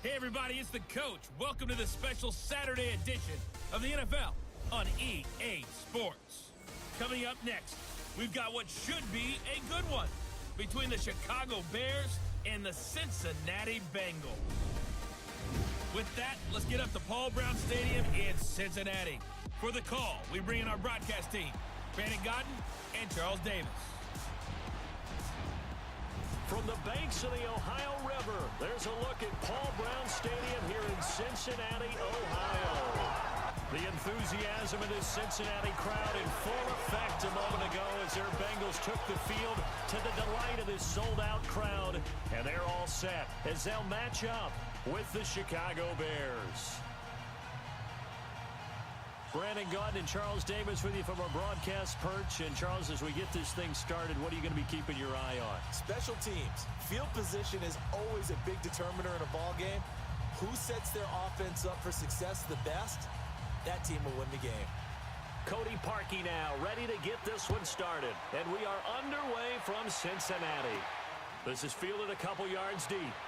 Hey everybody, it's the coach. Welcome to the special Saturday edition of the NFL on EA Sports. Coming up next, we've got what should be a good one between the Chicago Bears and the Cincinnati Bengals. With that, let's get up to Paul Brown Stadium in Cincinnati. For the call, we bring in our broadcast team, Brandon Godden and Charles Davis. From the banks of the Ohio River, there's a look at Paul Brown Stadium here in Cincinnati, Ohio. The enthusiasm in this Cincinnati crowd in full effect a moment ago as their Bengals took the field to the delight of this sold-out crowd. And they're all set as they'll match up with the Chicago Bears. Brandon Godden and Charles Davis with you from our broadcast perch. And Charles, as we get this thing started, what are you going to be keeping your eye on? Special teams. Field position is always a big determiner in a ball game. Who sets their offense up for success the best? That team will win the game. Cody Parkey now ready to get this one started. And we are underway from Cincinnati. This is fielded a couple yards deep.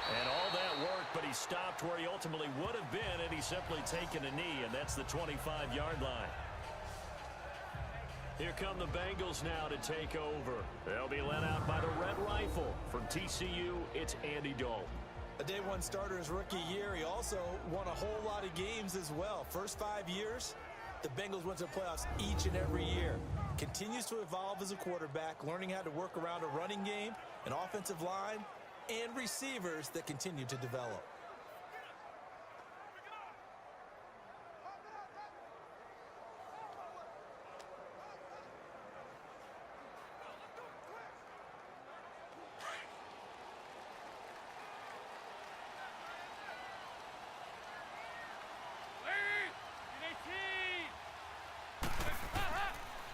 And all that work, but he stopped where he ultimately would have been had he simply taken a knee, and that's the 25-yard line. Here come the Bengals now to take over. They'll be led out by the Red Rifle. From TCU, it's Andy Dalton. A day one starter his rookie year. He also won a whole lot of games as well. First 5 years, the Bengals went to the playoffs each and every year. Continues to evolve as a quarterback, learning how to work around a running game, an offensive line, and receivers that continue to develop.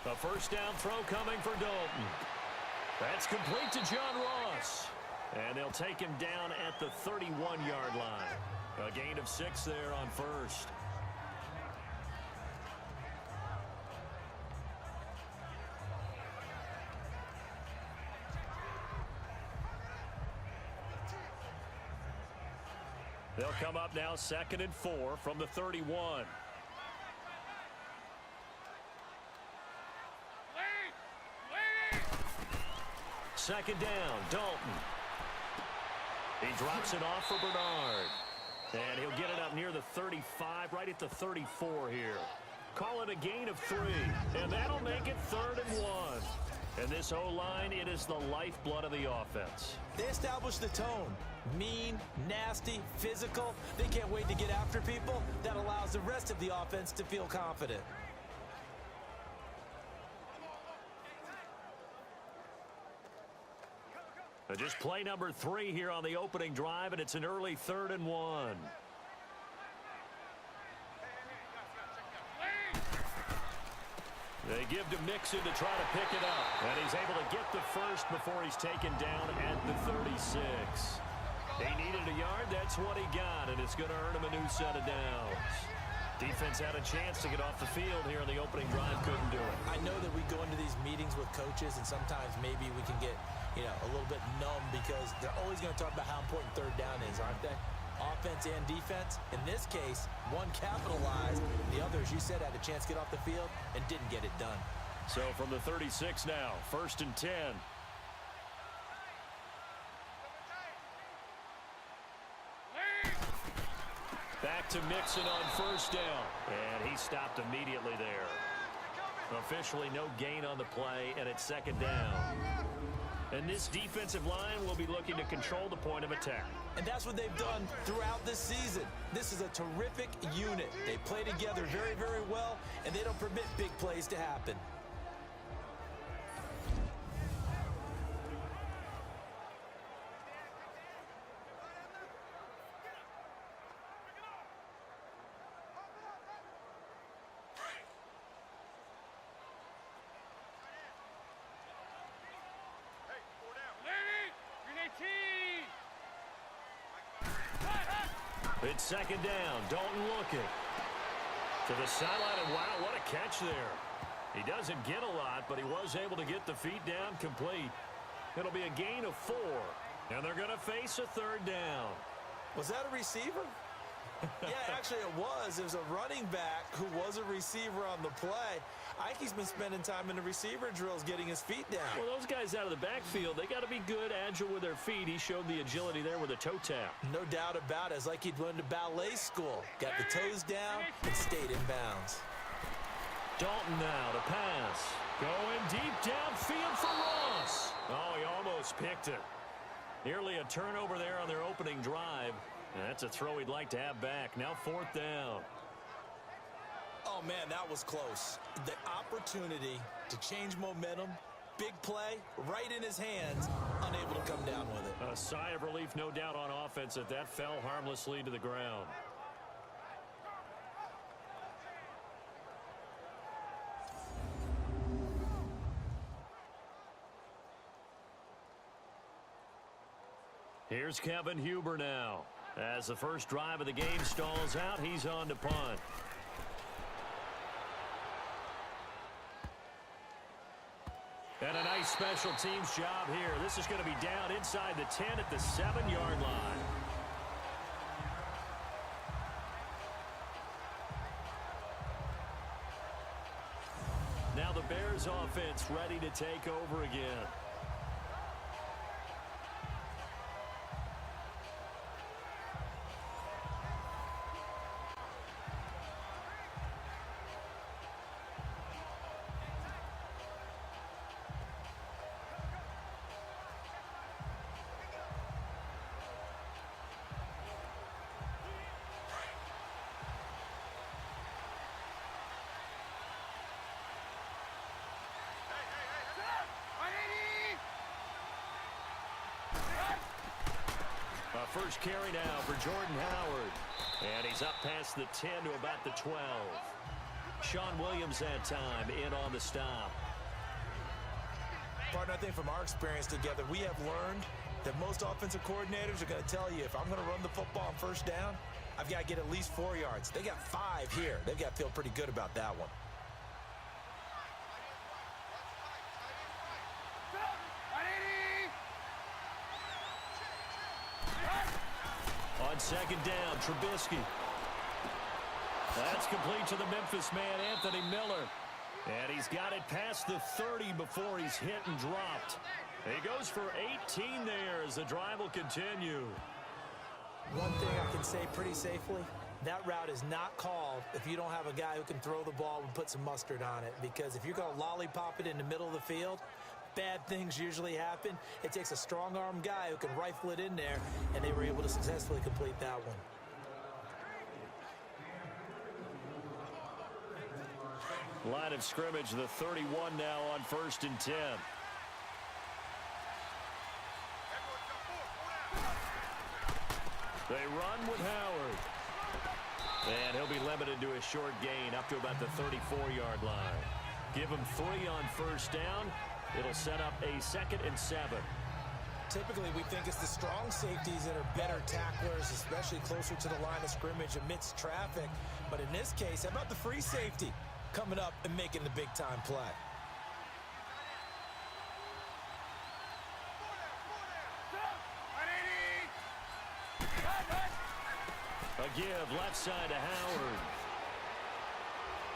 A first down throw coming for Dalton. That's complete to John Ross. And they'll take him down at the 31-yard line. A gain of 6 there on first. They'll come up now 2nd and 4 from the 31. Second down, Dalton. He drops it off for Bernard. And he'll get it up near the 35, right at the 34 here. Call it a gain of 3. And that'll make it 3rd and 1. And this O-line, it is the lifeblood of the offense. They establish the tone. Mean, nasty, physical. They can't wait to get after people. That allows the rest of the offense to feel confident. Just play number 3 here on the opening drive, and it's an early 3rd and 1. They give to Mixon to try to pick it up. And he's able to get the first before he's taken down at the 36. He needed a yard. That's what he got, and it's going to earn him a new set of downs. Defense had a chance to get off the field here in the opening drive. Couldn't do it. I know that we go into these meetings with coaches, and sometimes maybe we can get, a little bit numb because they're always going to talk about how important 3rd down is, aren't they? Offense and defense. In this case, one capitalized. The other, as you said, had a chance to get off the field and didn't get it done. So from the 36 now, 1st and 10. Back to Mixon on 1st down. And he stopped immediately there. Officially no gain on the play, and it's 2nd down. And this defensive line will be looking to control the point of attack. And that's what they've done throughout this season. This is a terrific unit. They play together very, very well, and they don't permit big plays to happen. It's 2nd down. Dalton looking to the sideline, and wow, what a catch there. He doesn't get a lot, but he was able to get the feet down complete. It'll be a gain of 4. And they're going to face a third down. Was that a receiver? Yeah, actually it was. It was a running back who was a receiver on the play. Ikey's been spending time in the receiver drills getting his feet down. Well, those guys out of the backfield, they got to be good, agile with their feet. He showed the agility there with a toe tap. No doubt about it. It's like he'd went to ballet school. Got the toes down and stayed in bounds. Dalton now to pass. Going deep downfield for Ross. Oh, he almost picked it. Nearly a turnover there on their opening drive. And that's a throw he'd like to have back. Now 4th down. Oh, man, that was close. The opportunity to change momentum, big play, right in his hands, unable to come down with it. A sigh of relief, no doubt, on offense that fell harmlessly to the ground. Here's Kevin Huber now. As the first drive of the game stalls out, he's on to punt. And a nice special teams job here. This is going to be down inside the 10 at the 7-yard line. Now the Bears offense ready to take over again. First carry now for Jordan Howard. And he's up past the 10 to about the 12. Sean Williams that time in on the stop. Partner, I think from our experience together, we have learned that most offensive coordinators are going to tell you, if I'm going to run the football on first down, I've got to get at least 4 yards. They got 5 here. They've got to feel pretty good about that one. On second down, Trubisky. That's complete to the Memphis man, Anthony Miller. And he's got it past the 30 before he's hit and dropped. He goes for 18 there as the drive will continue. One thing I can say pretty safely, that route is not called if you don't have a guy who can throw the ball and put some mustard on it. Because if you're going to lollipop it in the middle of the field, bad things usually happen. It takes a strong-arm guy who can rifle it in there, and they were able to successfully complete that one. Line of scrimmage, the 31 now on 1st and 10. They run with Howard. And he'll be limited to a short gain up to about the 34-yard line. Give him 3 on first down. It'll set up a 2nd and 7. Typically, we think it's the strong safeties that are better tacklers, especially closer to the line of scrimmage amidst traffic. But in this case, how about the free safety coming up and making the big-time play? A give left side to Howard.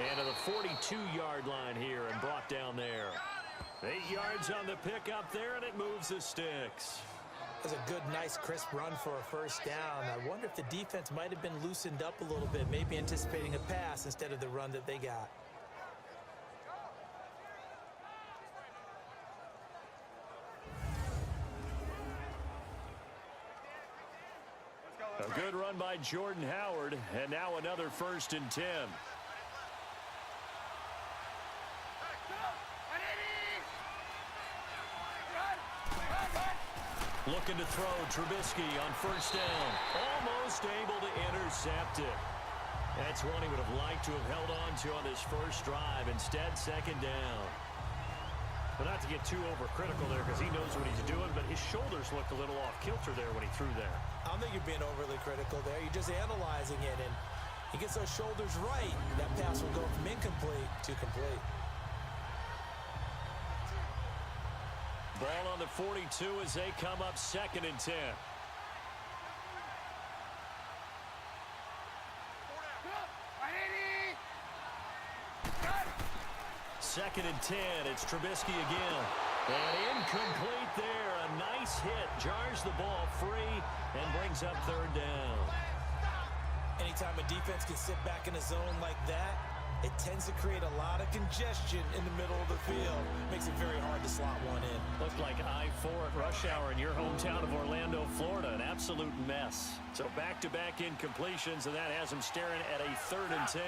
And to the 42-yard line here and brought down there. 8 yards on the pickup there, and it moves the sticks. That's a good, nice, crisp run for a first down. I wonder if the defense might have been loosened up a little bit, maybe anticipating a pass instead of the run that they got. A good run by Jordan Howard, and now another 1st and 10. Looking to throw, Trubisky on first down. Almost able to intercept it. That's one he would have liked to have held on to on this first drive. Instead, 2nd down. But not to get too overcritical there because he knows what he's doing, but his shoulders looked a little off kilter there when he threw there. I don't think you're being overly critical there. You're just analyzing it, and he gets those shoulders right. That pass will go from incomplete to complete. Ball on the 42 as they come up 2nd and 10. Second and 10. It's Trubisky again. And incomplete there. A nice hit. Jars the ball free and brings up 3rd down. Anytime a defense can sit back in a zone like that, it tends to create a lot of congestion in the middle of the field. Makes it very hard to slot one in. Looked like I-4 at rush hour in your hometown of Orlando, Florida. An absolute mess. So back-to-back incompletions, and that has him staring at a 3rd and 10.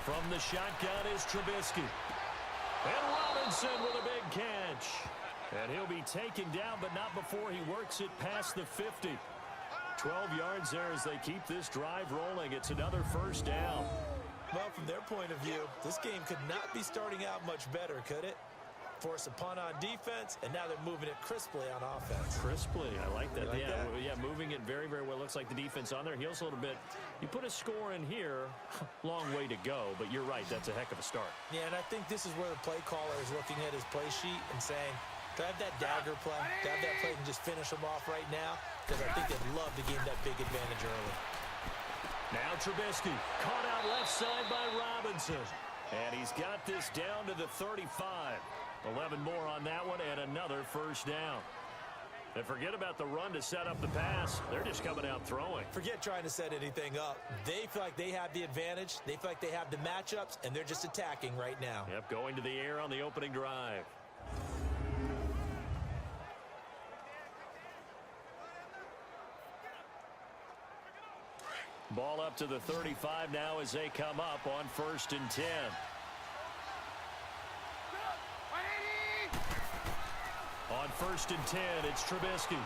From the shotgun is Trubisky. And Robinson with a big catch. And he'll be taken down, but not before he works it past the 50. 12 yards there as they keep this drive rolling. It's another 1st down. Well, from their point of view, this game could not be starting out much better, could it? Force a punt on defense, and now they're moving it crisply on offense. Crisply, I like that. Like that? Yeah, moving it very, very well. Looks like the defense on their heels a little bit. You put a score in here, long way to go, but you're right, that's a heck of a start. Yeah, and I think this is where the play caller is looking at his play sheet and saying, do I have that dagger play? Do I have that play and just finish them off right now? Because I think they'd love to gain that big advantage early. Now Trubisky, caught out left side by Robinson. And he's got this down to the 35. 11 more on that one, and another 1st down. And forget about the run to set up the pass. They're just coming out throwing. Forget trying to set anything up. They feel like they have the advantage. They feel like they have the matchups, and they're just attacking right now. Yep, going to the air on the opening drive. Ball up to the 35 now as they come up on 1st and 10. On 1st and 10, it's Trubisky.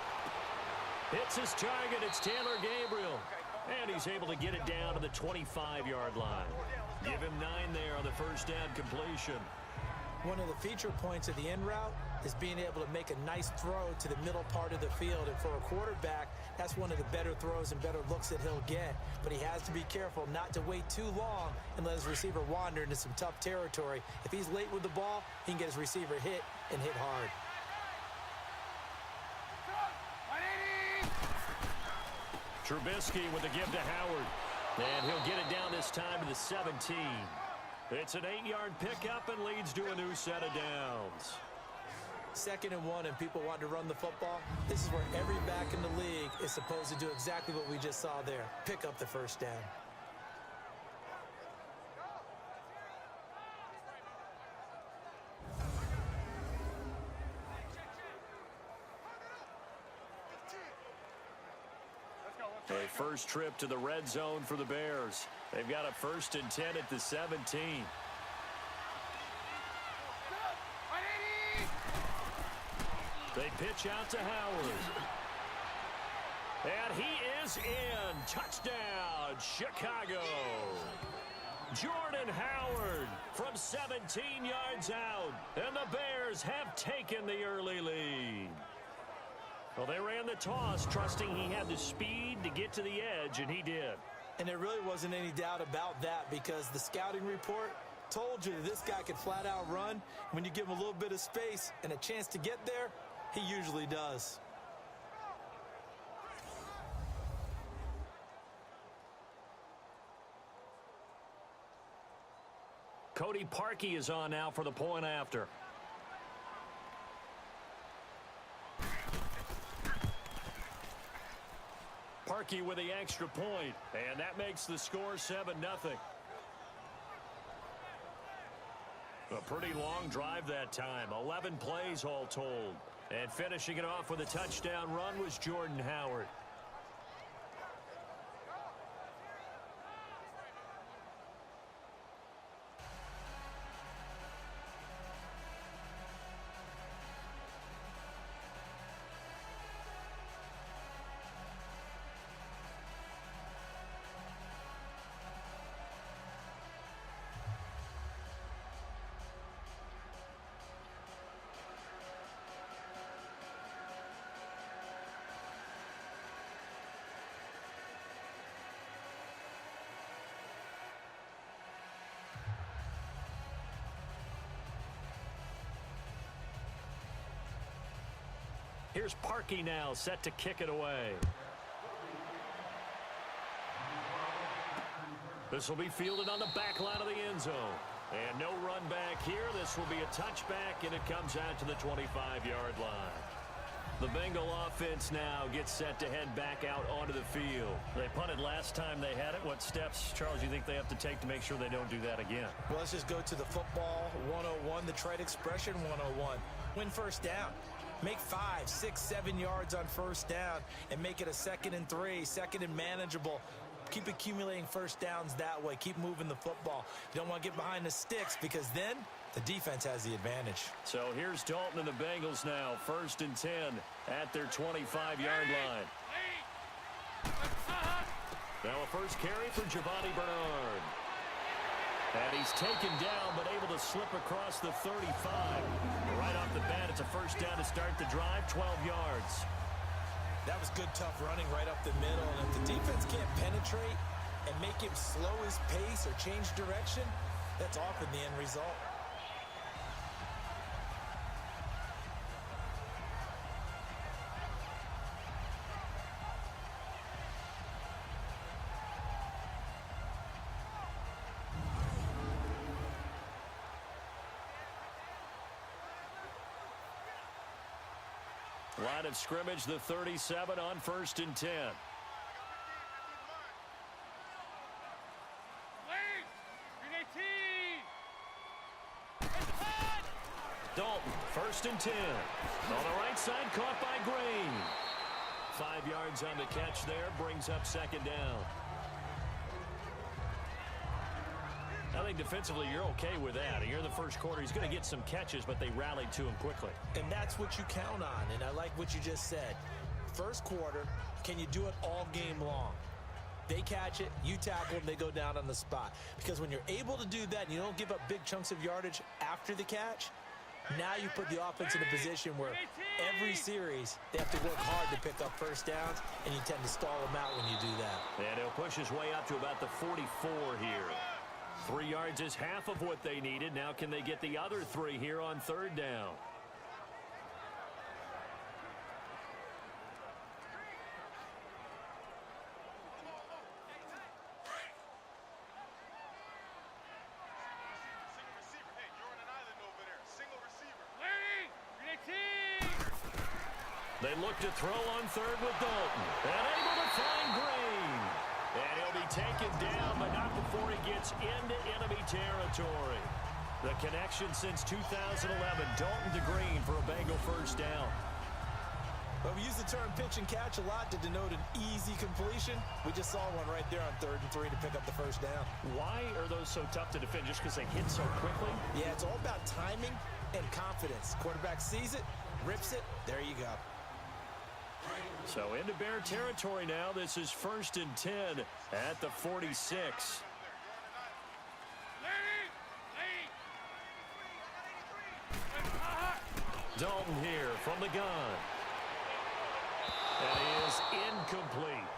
Hits his target. It's Taylor Gabriel. And he's able to get it down to the 25-yard line. Give him 9 there on the 1st down completion. One of the feature points of the in route is being able to make a nice throw to the middle part of the field. And for a quarterback, that's one of the better throws and better looks that he'll get. But he has to be careful not to wait too long and let his receiver wander into some tough territory. If he's late with the ball, he can get his receiver hit and hit hard. Trubisky with the give to Howard. And he'll get it down this time to the 17. It's an 8-yard pickup and leads to a new set of downs. 2nd and 1 and people want to run the football. This is where every back in the league is supposed to do exactly what we just saw there. Pick up the 1st down. A first trip to the red zone for the Bears. They've got a 1st and 10 at the 17. They pitch out to Howard. And he is in. Touchdown, Chicago. Jordan Howard from 17 yards out. And the Bears have taken the early lead. Well, they ran the toss, trusting he had the speed to get to the edge, and he did. And there really wasn't any doubt about that because the scouting report told you that this guy could flat out run. When you give him a little bit of space and a chance to get there, he usually does. Cody Parkey is on now for the point after. Parkey with the extra point, and that makes the score 7-0. A pretty long drive that time, 11 plays all told. And finishing it off with a touchdown run was Jordan Howard. Here's Parkey now, set to kick it away. This will be fielded on the back line of the end zone. And no run back here. This will be a touchback, and it comes out to the 25-yard line. The Bengal offense now gets set to head back out onto the field. They punted last time they had it. What steps, Charles, do you think they have to take to make sure they don't do that again? Well, let's just go to the football 101, the trite expression 101. Win first down. Make 5, 6, 7 yards on first down and make it a 2nd and 3, 2nd and manageable. Keep accumulating first downs that way. Keep moving the football. You don't want to get behind the sticks because then the defense has the advantage. So here's Dalton and the Bengals now. 1st and 10 at their 25-yard line. Now a first carry for Giovanni Bernard. And he's taken down but able to slip across the 35. Right off the bat, it's a first down to start the drive, 12 yards. That was good, tough running right up the middle. And if the defense can't penetrate and make him slow his pace or change direction, that's often the end result. Line of scrimmage, the 37 on 1st and 10. Dalton, 1st and 10. On the right side, caught by Green. 5 yards on the catch there, brings up 2nd down. I think defensively you're okay with that. Here in the first quarter, he's going to get some catches, but they rallied to him quickly. And that's what you count on, and I like what you just said. First quarter, can you do it all game long? They catch it, you tackle them, they go down on the spot. Because when you're able to do that and you don't give up big chunks of yardage after the catch, now you put the offense in a position where every series they have to work hard to pick up first downs, and you tend to stall them out when you do that. And he'll push his way up to about the 44 here. 3 yards is half of what they needed. Now can they get the other 3 here on 3rd down? They look to throw on 3rd with Dalton. And able to find Green. And he'll be taken down, but not before he gets into enemy territory. The connection since 2011, Dalton to Green for a Bengal first down. But we use the term pitch and catch a lot to denote an easy completion. We just saw one right there on 3rd and 3 to pick up the first down. Why are those so tough to defend? Just because they hit so quickly? Yeah, it's all about timing and confidence. Quarterback sees it, rips it, there you go. So into Bear territory now. This is 1st and 10 at the 46. Dalton here from the gun. And he is incomplete.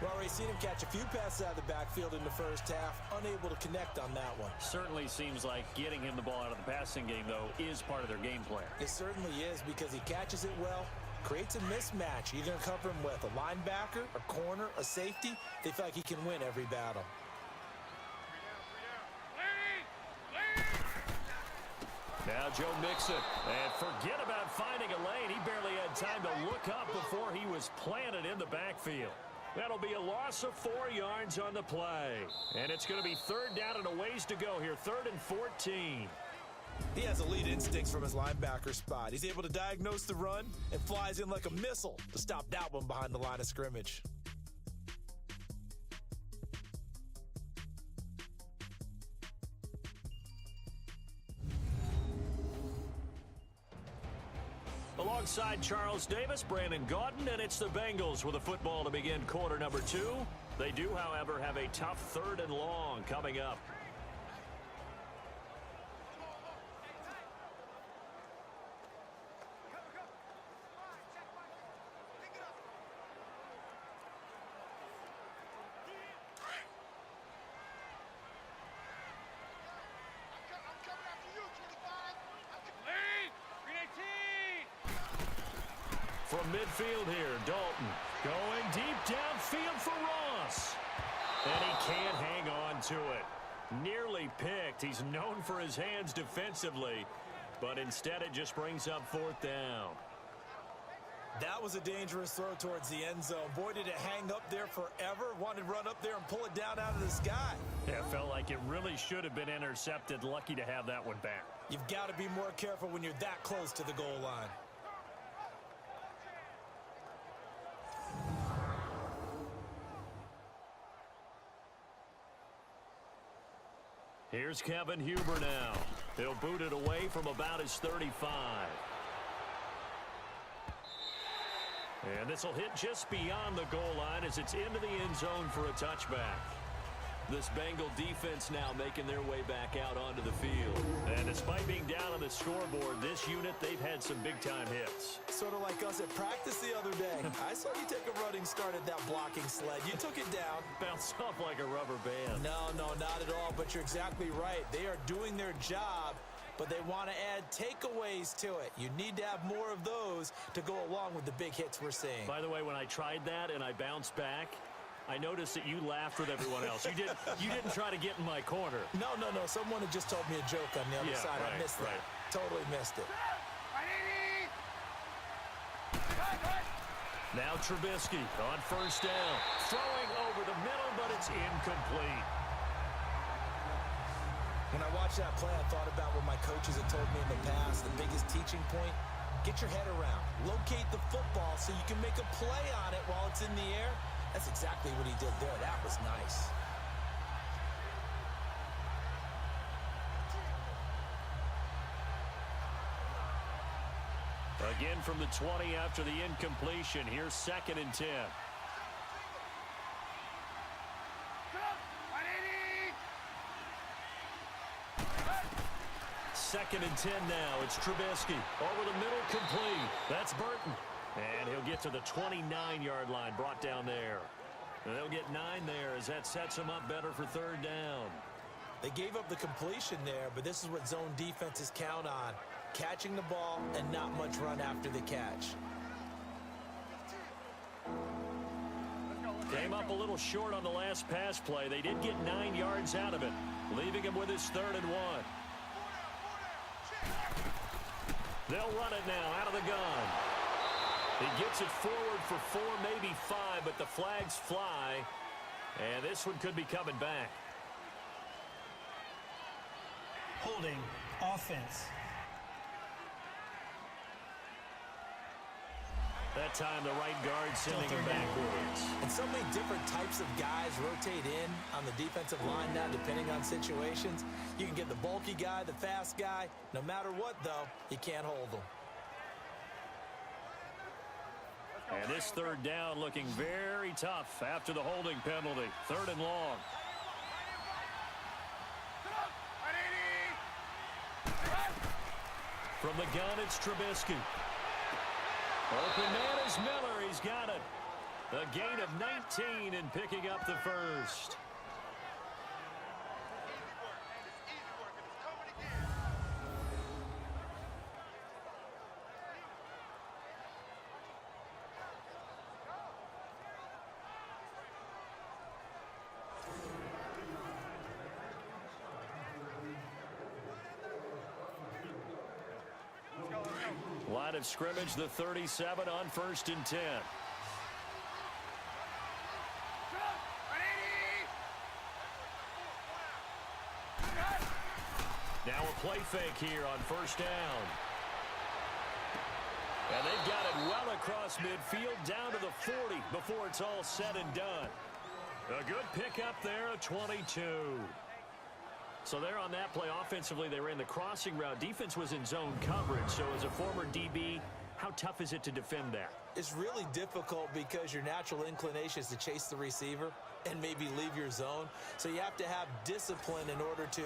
Well, we've seen him catch a few passes out of the backfield in the first half, unable to connect on that one. Certainly seems like getting him the ball out of the passing game, though, is part of their game plan. It certainly is, because he catches it well, creates a mismatch. You're going to cover him with a linebacker, a corner, a safety. They feel like he can win every battle. Now Joe Mixon, and forget about finding a lane. He barely had time to look up before he was planted in the backfield. That'll be a loss of 4 yards on the play. And it's going to be 3rd down and a ways to go here, 3rd and 14. He has elite instincts from his linebacker spot. He's able to diagnose the run and flies in like a missile to stop that one behind the line of scrimmage. Alongside Charles Davis, Brandon Gaudin, and it's the Bengals with a football to begin quarter number 2. They do, however, have a tough 3rd and long coming up. midfield here. Dalton going deep downfield for Ross. And he can't hang on to it. Nearly picked. He's known for his hands defensively, but instead it just brings up fourth down. That was a dangerous throw towards the end zone. Boy, did it hang up there forever. Wanted to run up there and pull it down out of the sky. Yeah, it felt like it really should have been intercepted. Lucky to have that one back. You've got to be more careful when you're that close to the goal line. Here's Kevin Huber now. He'll boot it away from about his 35. And this will hit just beyond the goal line as it's into the end zone for a touchback. This Bengal defense now making their way back out onto the field. And despite being down on the scoreboard, this unit, they've had some big-time hits. Sort of like us at practice the other day. I saw you take a running start at that blocking sled. You took it down. Bounced off like a rubber band. No, not at all, but you're exactly right. They are doing their job, but they want to add takeaways to it. You need to have more of those to go along with the big hits we're seeing. By the way, when I tried that and I bounced back, I noticed that you laughed with everyone else. You didn't try to get in my corner. No. Someone had just told me a joke on the other side. Right, I missed that. Totally missed it. Now Trubisky on first down. Throwing over the middle, but it's incomplete. When I watched that play, I thought about what my coaches had told me in the past. The biggest teaching point, get your head around. Locate the football so you can make a play on it while it's in the air. That's exactly what he did there. That was nice. Again from the 20 after the incompletion. Here's 2nd and 10. Second and 10 now. It's Trubisky. Over the middle, complete. That's Burton. And he'll get to the 29-yard line, brought down there. And they'll get 9 there as that sets them up better for 3rd down. They gave up the completion there, but this is what zone defenses count on. Catching the ball and not much run after the catch. Came up a little short on the last pass play. They did get 9 yards out of it, leaving him with his 3rd and 1. They'll run it now out of the gun. He gets it forward for 4, maybe 5, but the flags fly. And this one could be coming back. Holding offense. That time the right guard sending him backwards. And so many different types of guys rotate in on the defensive line now depending on situations. You can get the bulky guy, the fast guy. No matter what, though, you can't hold them. And this 3rd down looking very tough after the holding penalty. 3rd and long. From the gun, it's Trubisky. Open man is Miller. He's got it. A gain of 19 and picking up the 1st. Line of scrimmage, the 37 on 1st and 10. Now a play fake here on 1st down. And they've got it well across midfield down to the 40 before it's all said and done. A good pickup there, a 22. So there on that play, offensively, they ran the crossing route. Defense was in zone coverage. So as a former DB, how tough is it to defend that? It's really difficult because your natural inclination is to chase the receiver and maybe leave your zone. So you have to have discipline in order to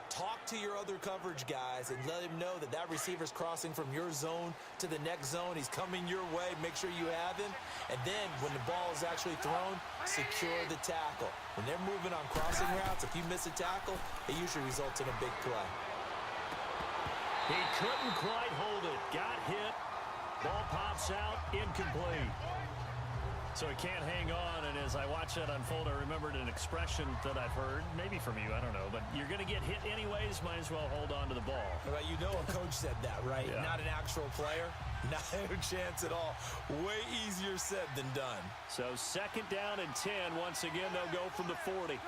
talk to your other coverage guys and let him know that that receiver's crossing from your zone to the next zone. He's coming your way. Make sure you have him. And then when the ball is actually thrown, secure the tackle. When they're moving on crossing routes, if you miss a tackle, it usually results in a big play. He couldn't quite hold it. Got hit. Ball pops out, incomplete. So he can't hang on, and as I watch that unfold, I remembered an expression that I've heard, maybe from you, I don't know, but you're going to get hit anyways, might as well hold on to the ball. Well, you know a coach said that, right? Yeah. Not an actual player. Not a chance at all. Way easier said than done. So 2nd down and 10. Once again, they'll go from the 40.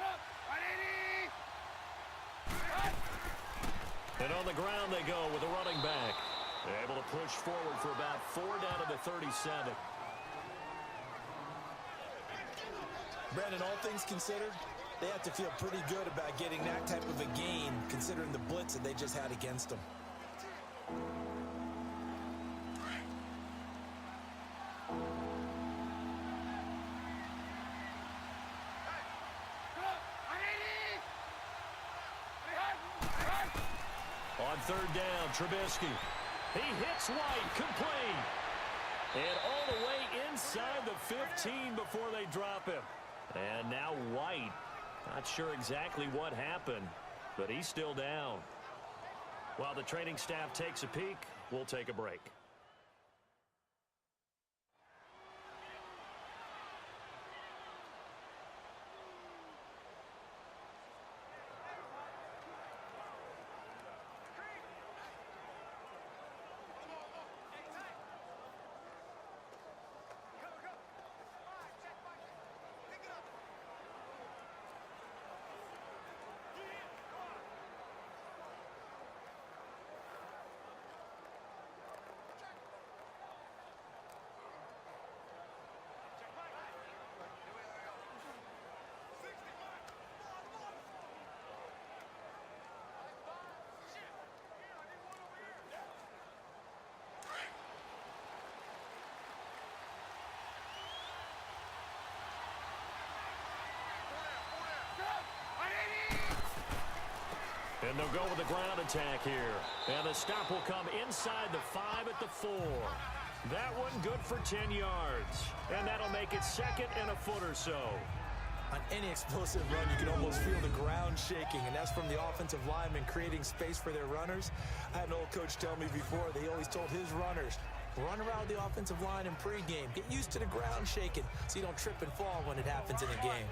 And on the ground they go with a running back. They're able to push forward for about 4 down to the 37. Brandon, all things considered, they have to feel pretty good about getting that type of a gain, considering the blitz that they just had against them. On 3rd down, Trubisky. He hits White, complete. And all the way inside the 15 before they drop him. And now White, not sure exactly what happened, but he's still down. While the training staff takes a peek, we'll take a break. And they'll go with the ground attack here. And the stop will come inside the 5 at the 4. That one good for 10 yards. And that'll make it 2nd and a foot or so. On any explosive run, you can almost feel the ground shaking, and that's from the offensive linemen creating space for their runners. I had an old coach tell me before, they always told his runners, run around the offensive line in pregame. Get used to the ground shaking so you don't trip and fall when it happens in a game.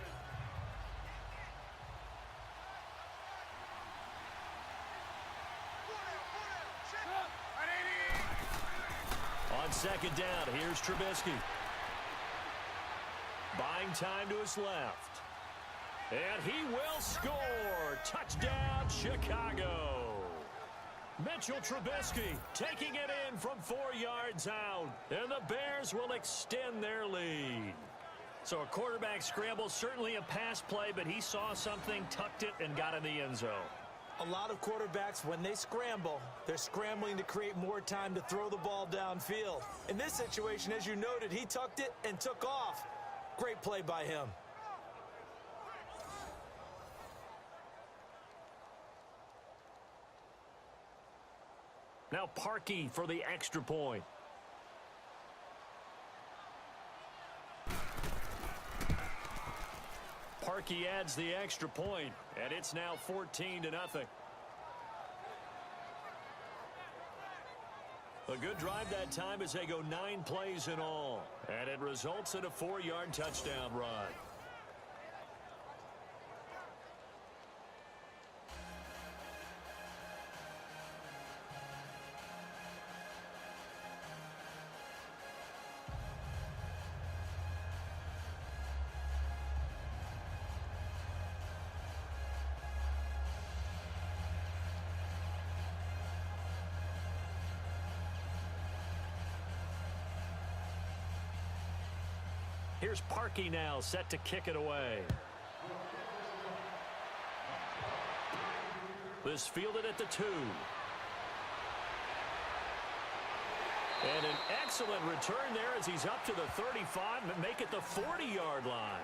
On 2nd down, here's Trubisky. Buying time to his left. And he will score. Touchdown, Chicago. Mitchell Trubisky taking it in from 4 yards out. And the Bears will extend their lead. So a quarterback scramble, certainly a pass play, but he saw something, tucked it, and got in the end zone. A lot of quarterbacks, when they scramble, they're scrambling to create more time to throw the ball downfield. In this situation, as you noted, he tucked it and took off. Great play by him. Now Parkey for the extra point. Parkey adds the extra point, and it's now 14-0. A good drive that time as they go 9 plays in all, and it results in a 4-yard touchdown run. Here's Parkey now, set to kick it away. This fielded at the 2. And an excellent return there as he's up to the 35 and make it the 40-yard line.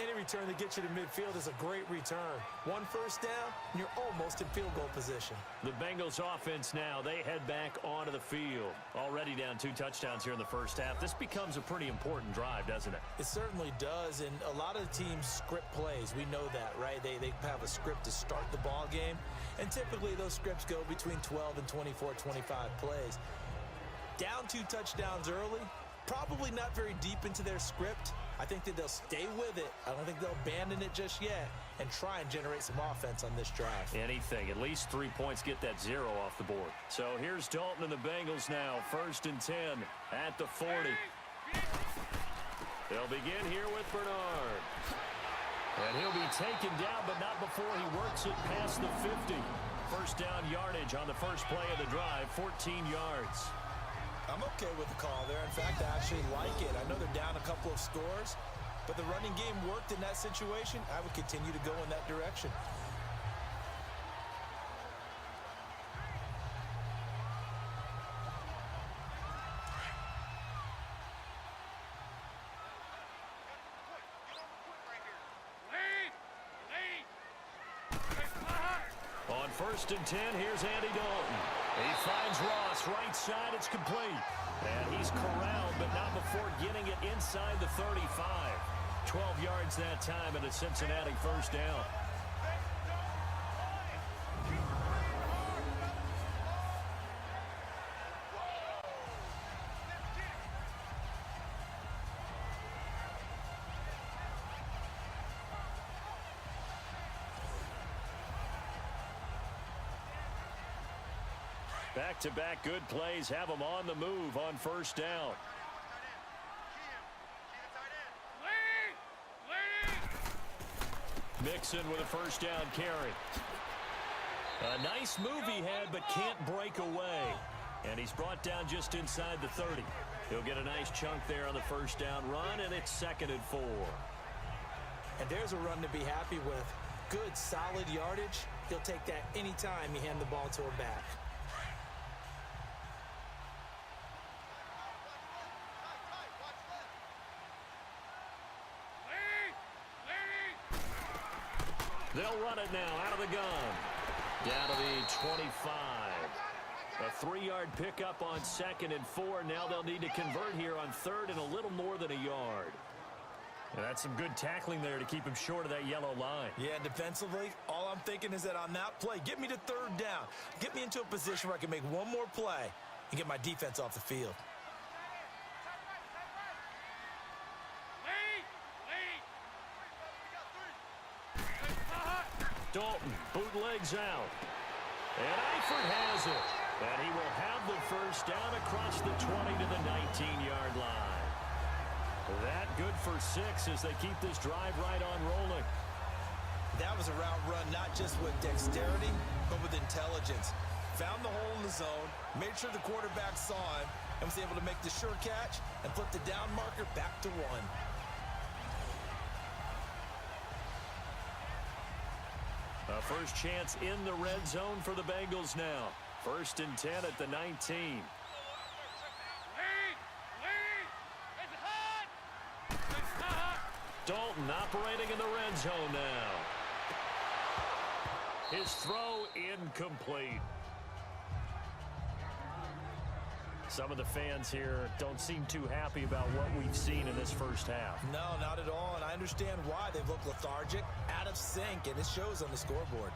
Any return that gets you to midfield is a great return. 1 first down, and you're almost in field goal position. The Bengals offense now, they head back onto the field. Already down 2 touchdowns here in the first half. This becomes a pretty important drive, doesn't it? It certainly does, and a lot of the teams script plays. We know that, right? They have a script to start the ball game, and typically those scripts go between 12 and 24, 25 plays. Down 2 touchdowns early, probably not very deep into their script. I think that they'll stay with it. I don't think they'll abandon it just yet and try and generate some offense on this drive. Anything. At least 3 points, get that 0 off the board. So here's Dalton and the Bengals now. 1st and 10 at the 40. They'll begin here with Bernard. And he'll be taken down, but not before he works it past the 50. First down yardage on the first play of the drive, 14 yards. I'm okay with the call there. In fact, I actually like it. I know they're down a couple of scores, but the running game worked in that situation. I would continue to go in that direction. On 1st and 10, here's Andy Dalton. He finds Ross, right side, it's complete. And he's corralled, but not before getting it inside the 35. 12 yards that time, and a Cincinnati first down. Back-to-back good plays have them on the move on first down. Mixon with a first down carry. A nice move he had, but can't break away. And he's brought down just inside the 30. He'll get a nice chunk there on the first down run, and it's 2nd and 4. And there's a run to be happy with. Good, solid yardage. He'll take that anytime you hand the ball to a back. They'll run it now out of the gun. Down to the 25. A 3-yard pickup on 2nd and 4. Now they'll need to convert here on 3rd and a little more than a yard. And that's some good tackling there to keep him short of that yellow line. Yeah, defensively, all I'm thinking is that on that play, get me to 3rd down. Get me into a position where I can make one more play and get my defense off the field. Dalton bootlegs out. And Eifert has it. And he will have the first down across the 20 to the 19-yard line. That good for 6 as they keep this drive right on rolling. That was a route run not just with dexterity, but with intelligence. Found the hole in the zone, made sure the quarterback saw him, and was able to make the sure catch and flip the down marker back to 1. A first chance in the red zone for the Bengals now. 1st and 10 at the 19. Dalton operating in the red zone now. His throw incomplete. Some of the fans here don't seem too happy about what we've seen in this first half. No, not at all, and I understand why. They've looked lethargic, out of sync, and it shows on the scoreboard.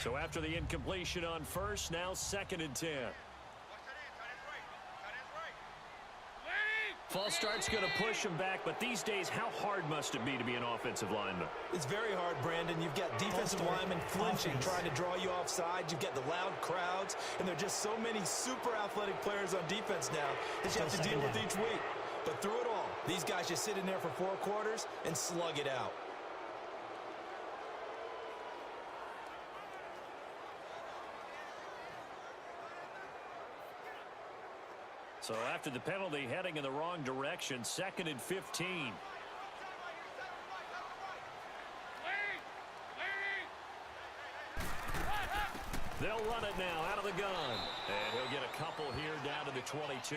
So after the incompletion on 1st, now 2nd and 10. False start's going to push him back, but these days, how hard must it be to be an offensive lineman? It's very hard, Brandon. You've got defensive linemen flinching, trying to draw you offside. You've got the loud crowds, and there are just so many super athletic players on defense now that you have to deal with each week. But through it all, these guys just sit in there for 4 quarters and slug it out. So after the penalty, heading in the wrong direction, 2nd and 15. They'll run it now out of the gun. And he'll get a couple here down to the 22.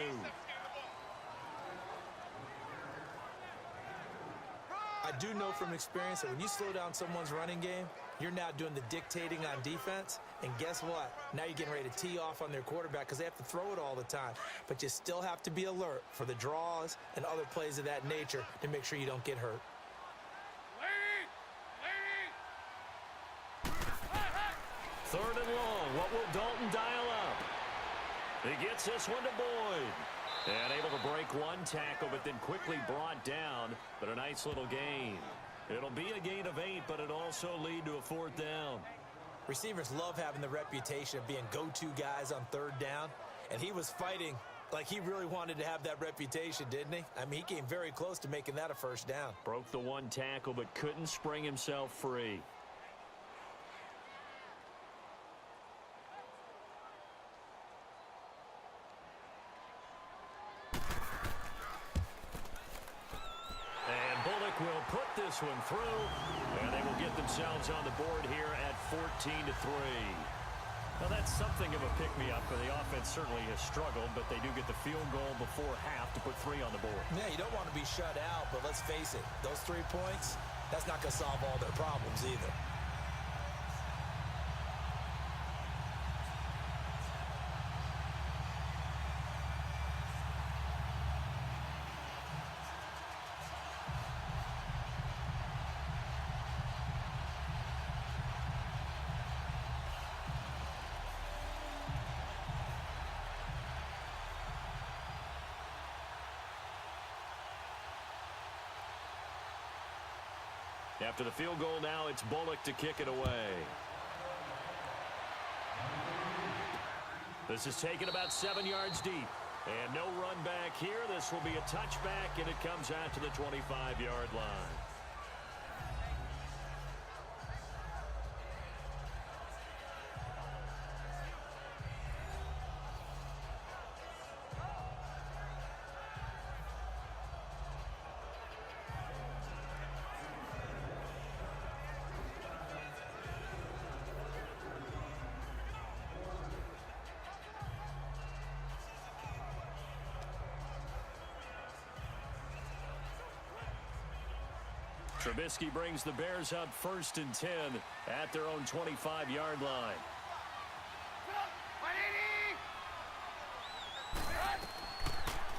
I do know from experience that when you slow down someone's running game, You're now doing the dictating on defense, and guess what? Now you're getting ready to tee off on their quarterback because they have to throw it all the time. But you still have to be alert for the draws and other plays of that nature to make sure you don't get hurt. Third and long. What will Dalton dial up? He gets this one to Boyd. And able to break one tackle, but then quickly brought down. But a nice little gain. It'll be a gain of 8, but it'll also lead to a 4th down. Receivers love having the reputation of being go-to guys on 3rd down. And he was fighting like he really wanted to have that reputation, didn't he? I mean, he came very close to making that a 1st down. Broke the one tackle, but couldn't spring himself free. Will put this one through, and they will get themselves on the board here at 14-3. Now that's something of a pick-me-up, for the offense certainly has struggled, but they do get the field goal before half to put 3 on the board. Yeah, you don't want to be shut out, but let's face it, those 3 points, that's not going to solve all their problems either. After the field goal now, it's Bullock to kick it away. This is taken about 7 yards deep. And no run back here. This will be a touchback, and it comes out to the 25-yard line. Trubisky brings the Bears up 1st and 10 at their own 25-yard line.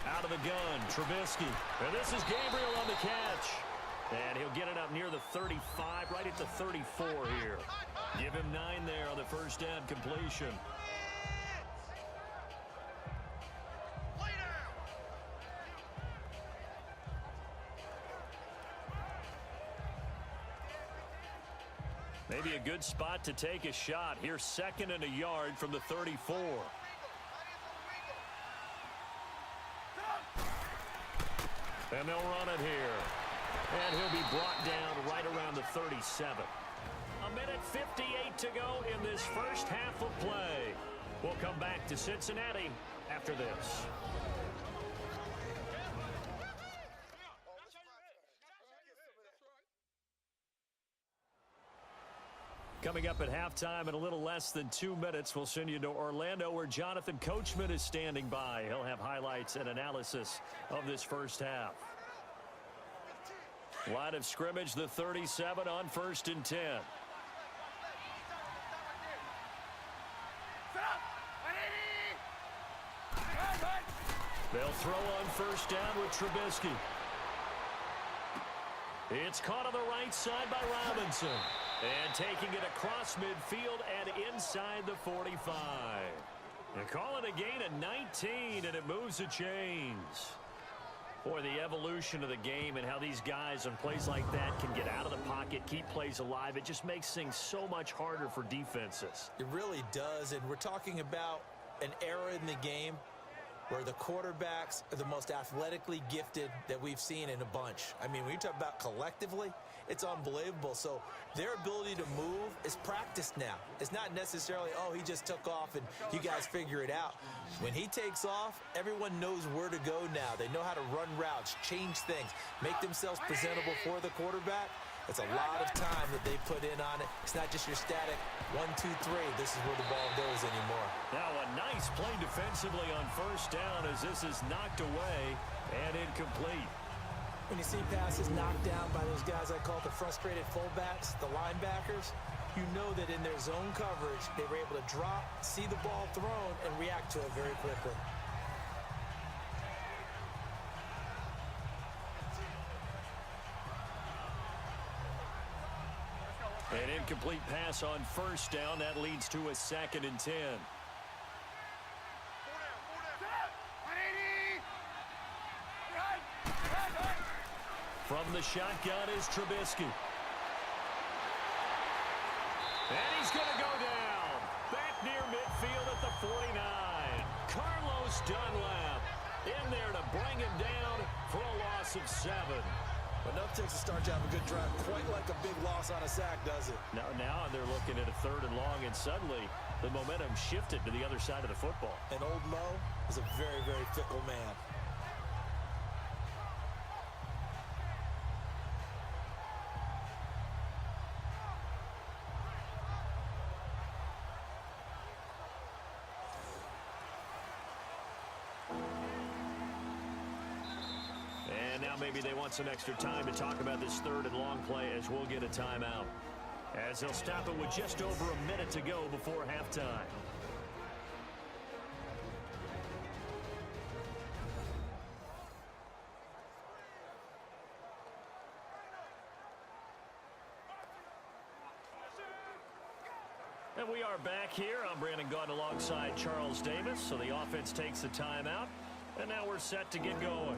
Out of the gun, Trubisky. And this is Gabriel on the catch. And he'll get it up near the 35, right at the 34 here. Give him 9 there on the 1st down completion. Maybe a good spot to take a shot. Here's 2nd and a yard from the 34. And they'll run it here. And he'll be brought down right around the 37. 1:58 to go in this first half of play. We'll come back to Cincinnati after this. Coming up at halftime in a little less than 2 minutes, we'll send you to Orlando, where Jonathan Coachman is standing by. He'll have highlights and analysis of this first half. Line of scrimmage, the 37 on 1st and 10. They'll throw on 1st down with Trubisky. It's caught on the right side by Robinson. And taking it across midfield and inside the 45. They call it a gain of 19, and it moves the chains. Boy, the evolution of the game and how these guys on plays like that can get out of the pocket, keep plays alive, it just makes things so much harder for defenses. It really does, and we're talking about an era in the game where the quarterbacks are the most athletically gifted that we've seen in a bunch. I mean, when you talk about collectively, it's unbelievable. So their ability to move is practiced now. It's not necessarily, oh, he just took off and you guys figure it out. When he takes off, everyone knows where to go now. They know how to run routes, change things, make themselves presentable for the quarterback. It's a lot of time that they put in on it. It's not just your static 1, 2, 3. This is where the ball goes anymore. Now a nice play defensively on 1st down as this is knocked away and incomplete. When you see passes knocked down by those guys I call the frustrated fullbacks, the linebackers, You know that in their zone coverage, they were able to drop, see the ball thrown, and react to it very quickly. An incomplete pass on first down. That leads to a 2nd and 10. From the shotgun is Trubisky. And he's going to go down. Back near midfield at the 49. Carlos Dunlap in there to bring him down for a loss of 7. Enough takes to start to have a good drive. Quite like a big loss on a sack, does it? Now they're looking at a 3rd and long, and suddenly the momentum shifted to the other side of the football. And old Mo is a very, very fickle man. And now maybe they want some extra time to talk about this 3rd and long play as we'll get a timeout. As they'll stop it with just over a minute to go before halftime. And we are back here. I'm Brandon Gaudin alongside Charles Davis. So the offense takes the timeout. And now we're set to get going.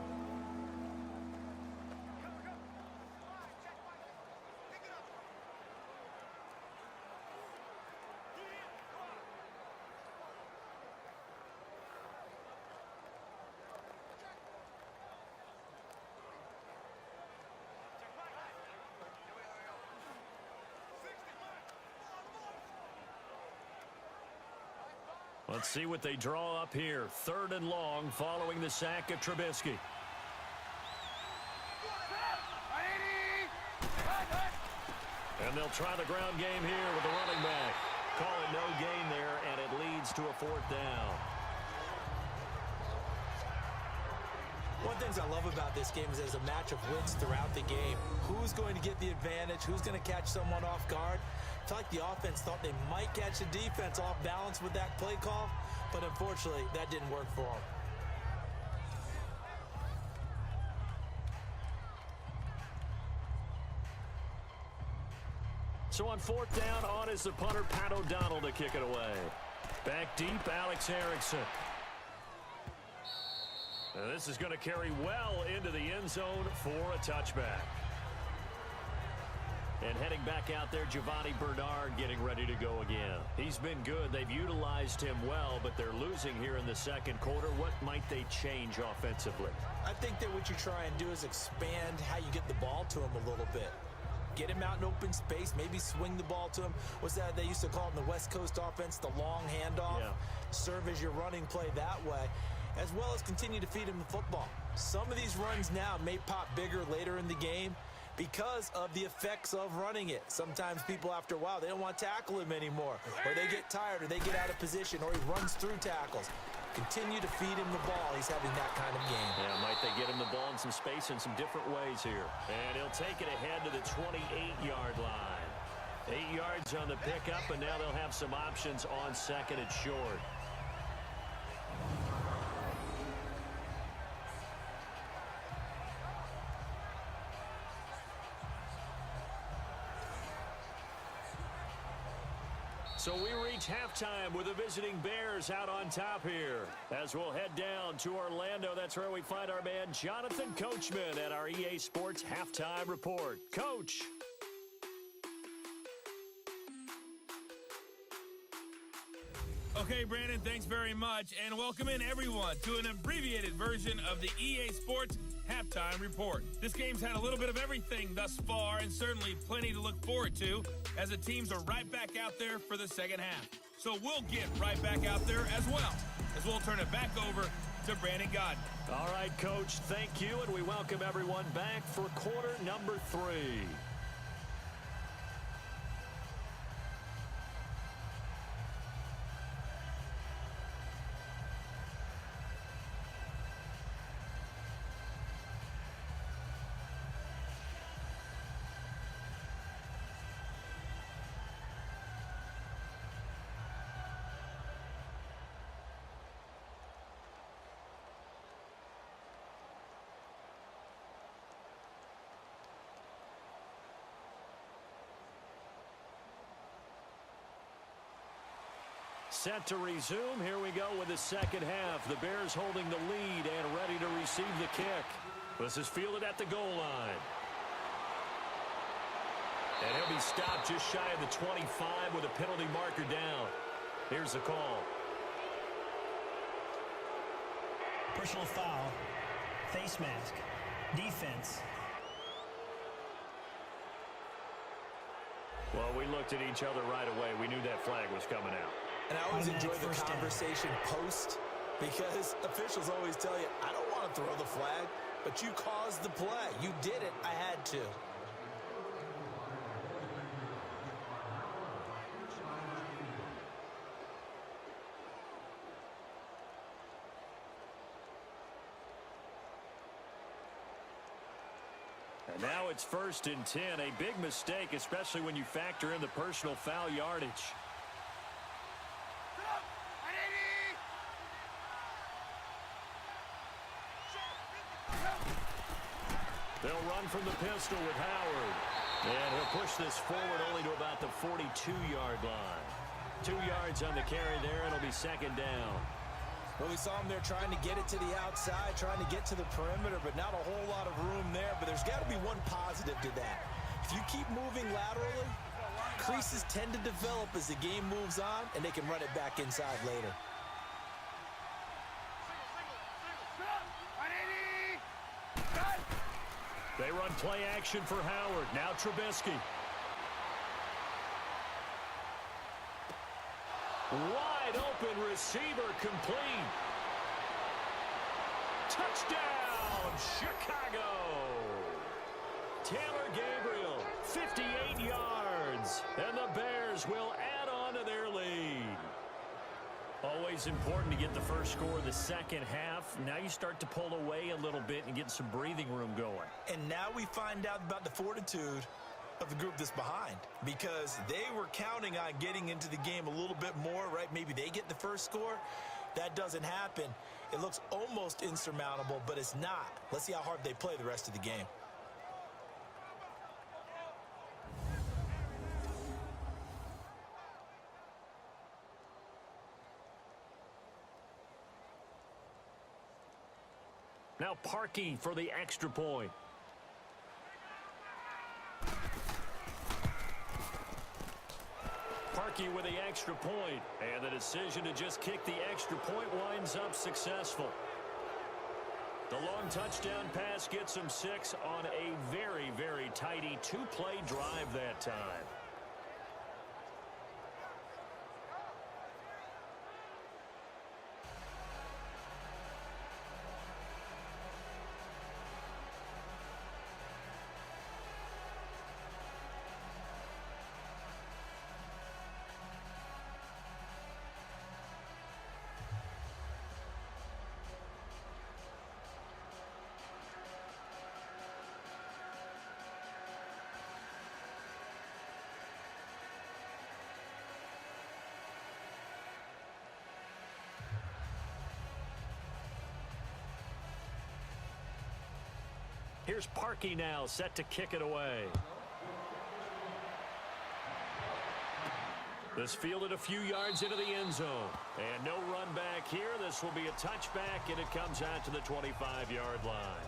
Let's see what they draw up here. 3rd and long following the sack of Trubisky. And they'll try the ground game here with the running back. Calling no gain there, and it leads to a 4th down. One of the things I love about this game is there's a match of wits throughout the game. Who's going to get the advantage? Who's going to catch someone off guard? I feel like the offense thought they might catch the defense off balance with that play call, but unfortunately, that didn't work for them. So on 4th down, on is the punter, Pat O'Donnell, to kick it away. Back deep, Alex Erickson. And this is going to carry well into the end zone for a touchback. And heading back out there, Giovanni Bernard getting ready to go again. He's been good. They've utilized him well, but they're losing here in the 2nd quarter. What might they change offensively? I think that what you try and do is expand how you get the ball to him a little bit. Get him out in open space, maybe swing the ball to him. What's that they used to call it in the West Coast offense, the long handoff? Yeah. Serve as your running play that way, as well as continue to feed him the football. Some of these runs now may pop bigger later in the game because of the effects of running it. Sometimes people, after a while, they don't want to tackle him anymore, or they get tired, or they get out of position, or he runs through tackles. Continue to feed him the ball. He's having that kind of game. Yeah, might they get him the ball in some space in some different ways here. And he'll take it ahead to the 28-yard line. 8 yards on the pickup, and now they'll have some options on 2nd and short. So we reach halftime with the visiting Bears out on top here. As we'll head down to Orlando, that's where we find our man Jonathan Coachman at our EA Sports Halftime Report. Coach. Okay, Brandon, thanks very much. And welcome in, everyone, to an abbreviated version of the EA Sports Halftime Report. This game's had a little bit of everything thus far, and certainly plenty to look forward to, as the teams are right back out there for the second half. So we'll get right back out there as well, as we'll turn it back over to Brandon Gaudin. All right, Coach, thank you, and we welcome everyone back for quarter number 3. Set to resume. Here we go with the second half. The Bears holding the lead and ready to receive the kick. This is fielded at the goal line. And he'll be stopped just shy of the 25 with a penalty marker down. Here's the call. Personal foul. Face mask. Defense. Well, we looked at each other right away. We knew that flag was coming out. And I always enjoy the First down. conversation post, because officials always tell you, I don't want to throw the flag, but you caused the play. You did it. I had to. And now it's 1st and 10. A big mistake, especially when you factor in the personal foul yardage. They'll run from the pistol with Howard. And he'll push this forward only to about the 42-yard line. 2 yards on the carry there, and it'll be second down. Well, we saw him there trying to get it to the outside, trying to get to the perimeter, but not a whole lot of room there. But there's got to be one positive to that. If you keep moving laterally, creases tend to develop as the game moves on, and they can run it back inside later. They run play action for Howard. Now Trubisky. Wide open receiver complete. Touchdown, Chicago. Taylor Gabriel, 58 yards. And the Bears will add on to their lead. Always important to get the first score of the second half. Now you start to pull away a little bit and get some breathing room going. And now we find out about the fortitude of the group that's behind, because they were counting on getting into the game a little bit more, right? Maybe they get the first score. That doesn't happen. It looks almost insurmountable, but it's not. Let's see how hard they play the rest of the game. Now Parkey for the extra point. Parkey with the extra point. And the decision to just kick the extra point winds up successful. The long touchdown pass gets him 6 on a very, very tidy 2-play drive that time. Here's Parkey now, set to kick it away. This fielded a few yards into the end zone. And no run back here. This will be a touchback, and it comes out to the 25-yard line.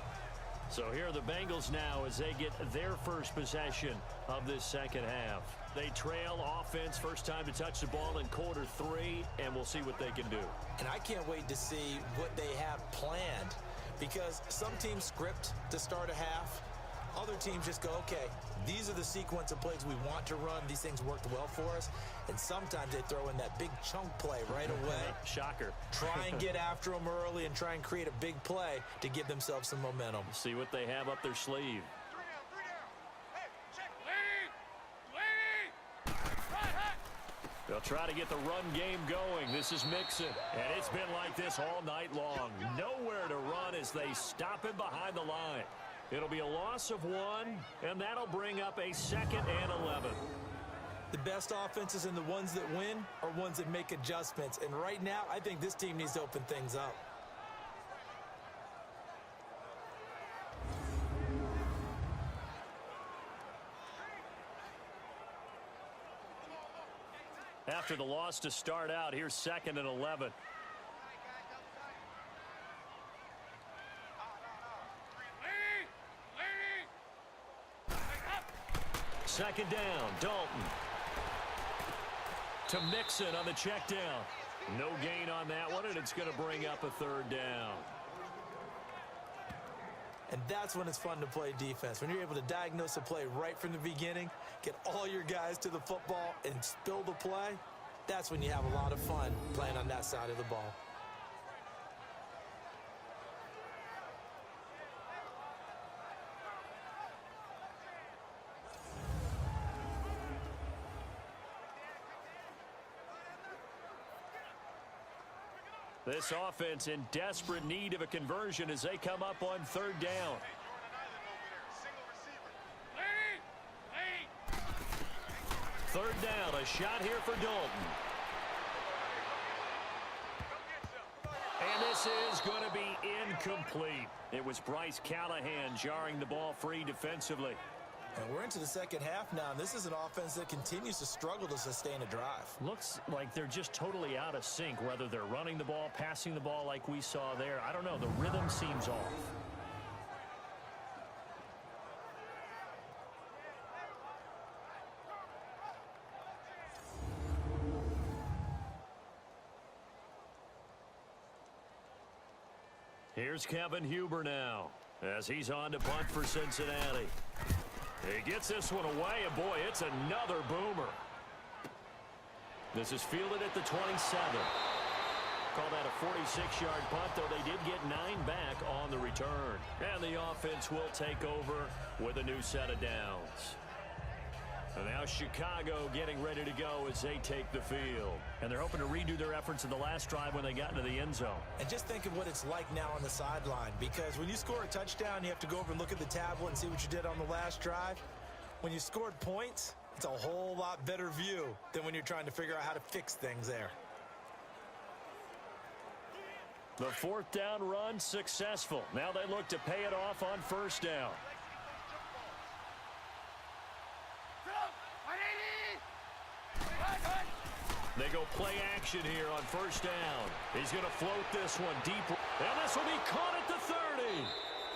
So here are the Bengals now as they get their first possession of this second half. They trail offense, first time to touch the ball in quarter 3, and we'll see what they can do. And I can't wait to see what they have planned, because some teams script to start a half. Other teams just go, okay, these are the sequence of plays we want to run. These things worked well for us. And sometimes they throw in that big chunk play right away. Shocker. Try and get after them early and try and create a big play to give themselves some momentum. See what they have up their sleeve. They'll try to get the run game going. This is Mixon, and it's been like this all night long. Nowhere to run as they stop him behind the line. It'll be a loss of 1, and that'll bring up a 2nd and 11. The best offenses and the ones that win are ones that make adjustments. And right now, I think this team needs to open things up. After the loss to start out, here's 2nd and 11. Second down, Dalton. To Mixon on the check down. No gain on that one, and it's going to bring up a 3rd down. And that's when it's fun to play defense. When you're able to diagnose a play right from the beginning, get all your guys to the football, and spill the play, that's when you have a lot of fun playing on that side of the ball. This offense in desperate need of a conversion as they come up on 3rd down. Third down, a shot here for Dalton. And this is going to be incomplete. It was Bryce Callahan jarring the ball free defensively. And we're into the second half now, and this is an offense that continues to struggle to sustain a drive. Looks like they're just totally out of sync, whether they're running the ball, passing the ball like we saw there. I don't know. The rhythm seems off. Here's Kevin Huber now as he's on to punt for Cincinnati. He gets this one away, and boy, it's another boomer. This is fielded at the 27. Call that a 46-yard punt, though they did get 9 back on the return. And the offense will take over with a new set of downs. And now Chicago getting ready to go as they take the field. And they're hoping to redo their efforts in the last drive when they got into the end zone. And just think of what it's like now on the sideline, because when you score a touchdown, you have to go over and look at the tablet and see what you did on the last drive. When you scored points, it's a whole lot better view than when you're trying to figure out how to fix things there. The 4th down run successful. Now they look to pay it off on 1st down. They go play action here on 1st down. He's going to float this one deep. And this will be caught at the 30.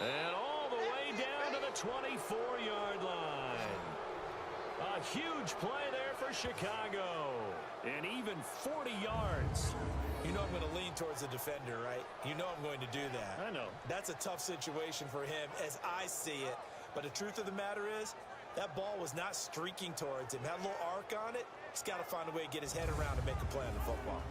And all the way down to the 24-yard line. A huge play there for Chicago. And even 40 yards. You know I'm going to lean towards the defender, right? You know I'm going to do that. I know. That's a tough situation for him as I see it. But the truth of the matter is, that ball was not streaking towards him. Had a little arc on it. He's got to find a way to get his head around and make a play on the football.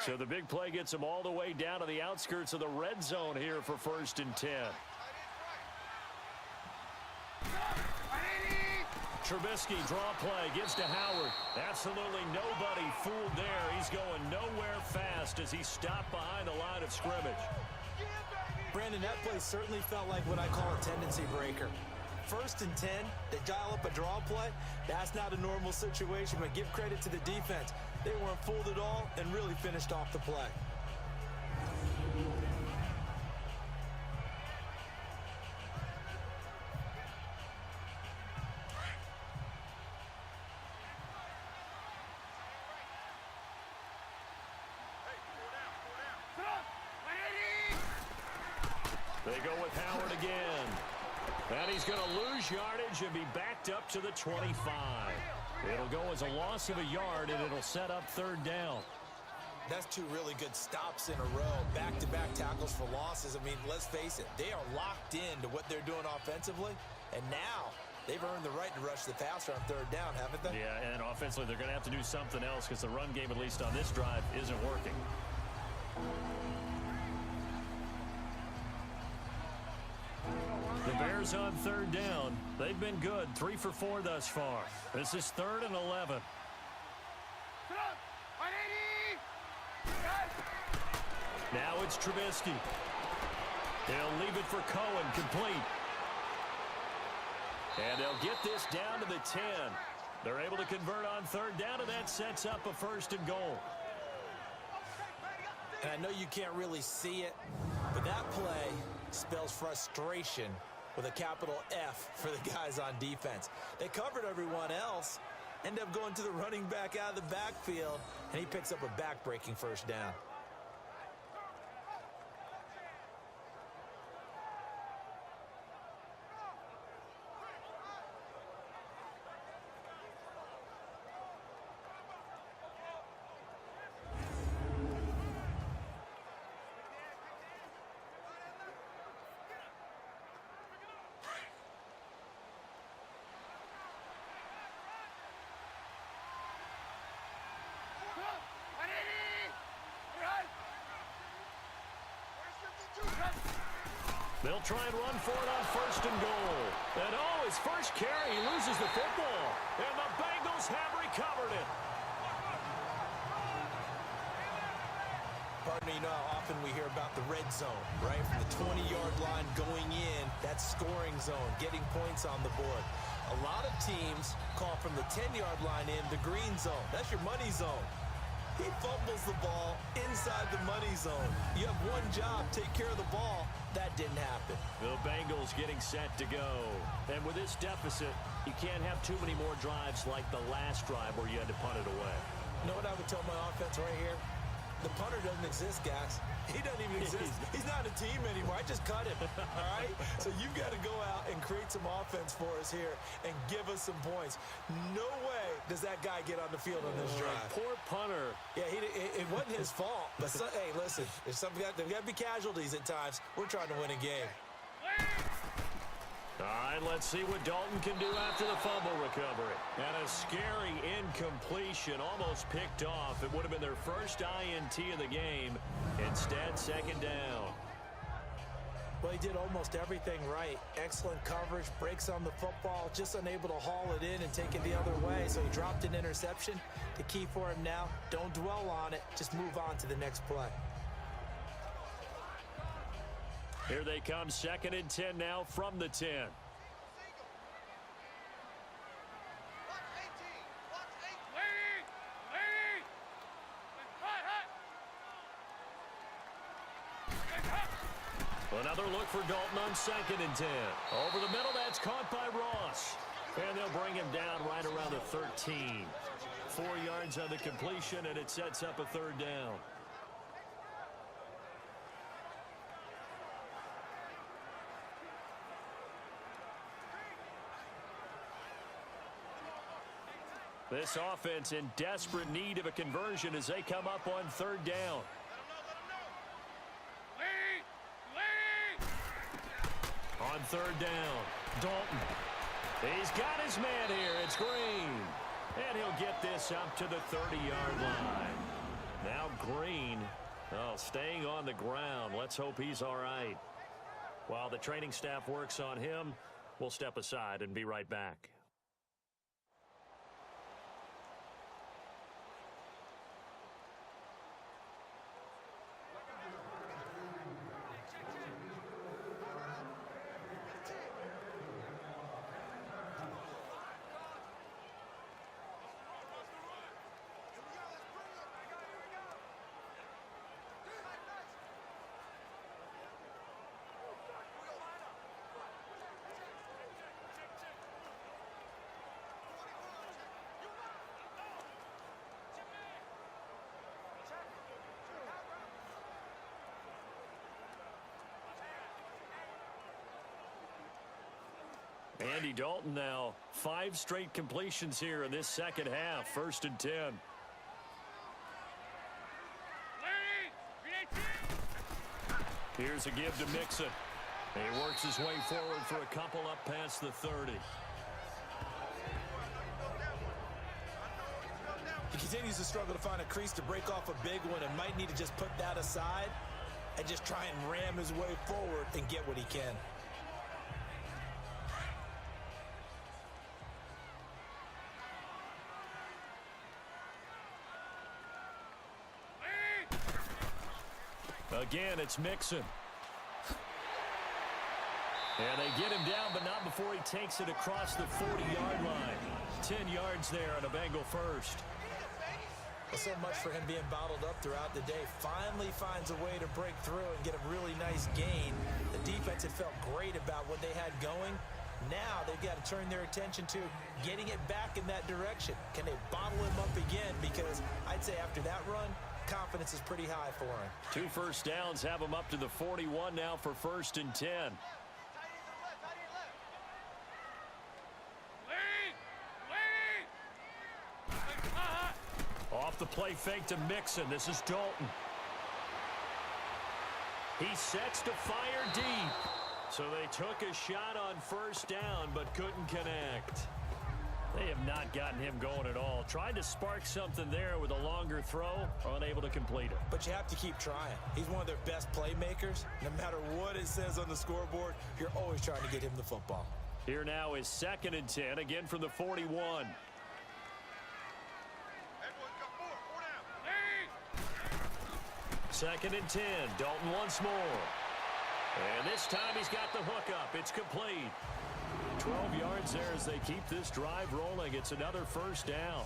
So the big play gets him all the way down to the outskirts of the red zone here for 1st and 10. Trubisky draw play, gives to Howard. Absolutely nobody fooled there. He's going nowhere fast as he stopped behind the line of scrimmage. Brandon, that play certainly felt like what I call a tendency breaker. 1st and 10, they dial up a draw play. That's not a normal situation, but give credit to the defense. They weren't fooled at all and really finished off the play. They go with Howard again. And he's going to lose yardage and be backed up to the 25. It'll go as a loss of a yard, and it'll set up 3rd down. That's 2 really good stops in a row. Back-to-back tackles for losses. I mean, let's face it, they are locked into what they're doing offensively. And now they've earned the right to rush the passer on 3rd down, haven't they? Yeah, and offensively, they're going to have to do something else because the run game, at least on this drive, isn't working. The Bears on 3rd down. They've been good, 3 for 4 thus far. This is 3rd and 11. Now it's Trubisky. He'll leave it for Cohen, complete. And they'll get this down to the 10. They're able to convert on 3rd down, and that sets up a 1st and goal. And I know you can't really see it, but that play spells frustration with a capital F for the guys on defense. They covered everyone else, end up going to the running back out of the backfield, and he picks up a back-breaking first down. They'll try and run for it on first and goal. And his first carry, he loses the football. And the Bengals have recovered it. Pardon me, you know how often we hear about the red zone, right? From the 20-yard line going in, that scoring zone, getting points on the board. A lot of teams call from the 10-yard line in the green zone. That's your money zone. He fumbles the ball inside the money zone. You have one job, take care of the ball. That didn't happen. The Bengals getting set to go. And with this deficit, you can't have too many more drives like the last drive where you had to punt it away. You know what I would tell my offense right here? The punter doesn't exist, guys. He doesn't even exist. He's not a team anymore. I just cut him, all right? So you've got to go out and create some offense for us here and give us some points. No way does that guy get on the field on this drive. Poor punter. Yeah, it wasn't his fault. But, hey, listen, there's got to be casualties at times. We're trying to win a game. All right, let's see what Dalton can do after the fumble recovery. And a scary incompletion, almost picked off. It would have been their first INT of the game. Instead, second down. Well, he did almost everything right. Excellent coverage, breaks on the football, just unable to haul it in and take it the other way. So he dropped an interception. The key for him now, don't dwell on it. Just move on to the next play. Here they come, 2nd and 10 now from the 10. Another look for Dalton on 2nd and 10. Over the middle, that's caught by Ross. And they'll bring him down right around the 13. 4 yards on the completion, and it sets up a 3rd down. This offense in desperate need of a conversion as they come up on 3rd down. On 3rd down, Dalton. He's got his man here. It's Green. And he'll get this up to the 30-yard line. Now Green, staying on the ground. Let's hope he's all right. While the training staff works on him, we'll step aside and be right back. Andy Dalton now, 5 straight completions here in this second half. 1st and 10. Here's a give to Mixon. He works his way forward for a couple up past the 30. He continues to struggle to find a crease to break off a big one and might need to just put that aside and just try and ram his way forward and get what he can. Again, it's Mixon. And they get him down, but not before he takes it across the 40-yard line. 10 yards there on a Bengal first. Well, so much for him being bottled up throughout the day. Finally finds a way to break through and get a really nice gain. The defense had felt great about what they had going. Now they've got to turn their attention to getting it back in that direction. Can they bottle him up again? Because I'd say after that run, confidence is pretty high for him. 2 first downs have him up to the 41 now for 1st and 10. Off the play fake to Mixon. This is Dalton. He sets to fire deep. So they took a shot on 1st down but couldn't connect. They have not gotten him going at all. Tried to spark something there with a longer throw, unable to complete it. But you have to keep trying. He's one of their best playmakers. No matter what it says on the scoreboard, you're always trying to get him the football. Here now is 2nd and 10, again from the 41. Second and 10. Dalton once more. And this time he's got the hookup. It's complete. 12 yards there as they keep this drive rolling. It's another 1st down.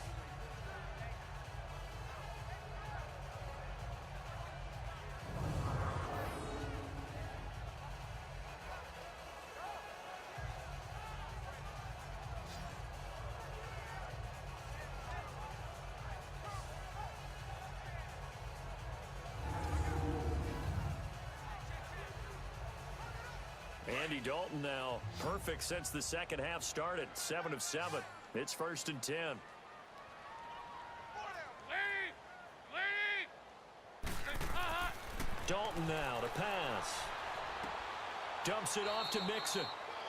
Andy Dalton now perfect since the second half started. 7 of 7. It's 1st and 10. Dalton now to pass. Dumps it off to Mixon.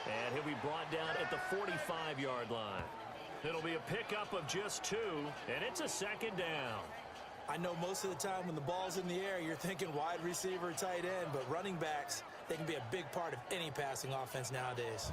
And he'll be brought down at the 45-yard line. It'll be a pickup of just 2, and it's a 2nd down. I know most of the time when the ball's in the air, you're thinking wide receiver, tight end, but running backs, they can be a big part of any passing offense nowadays.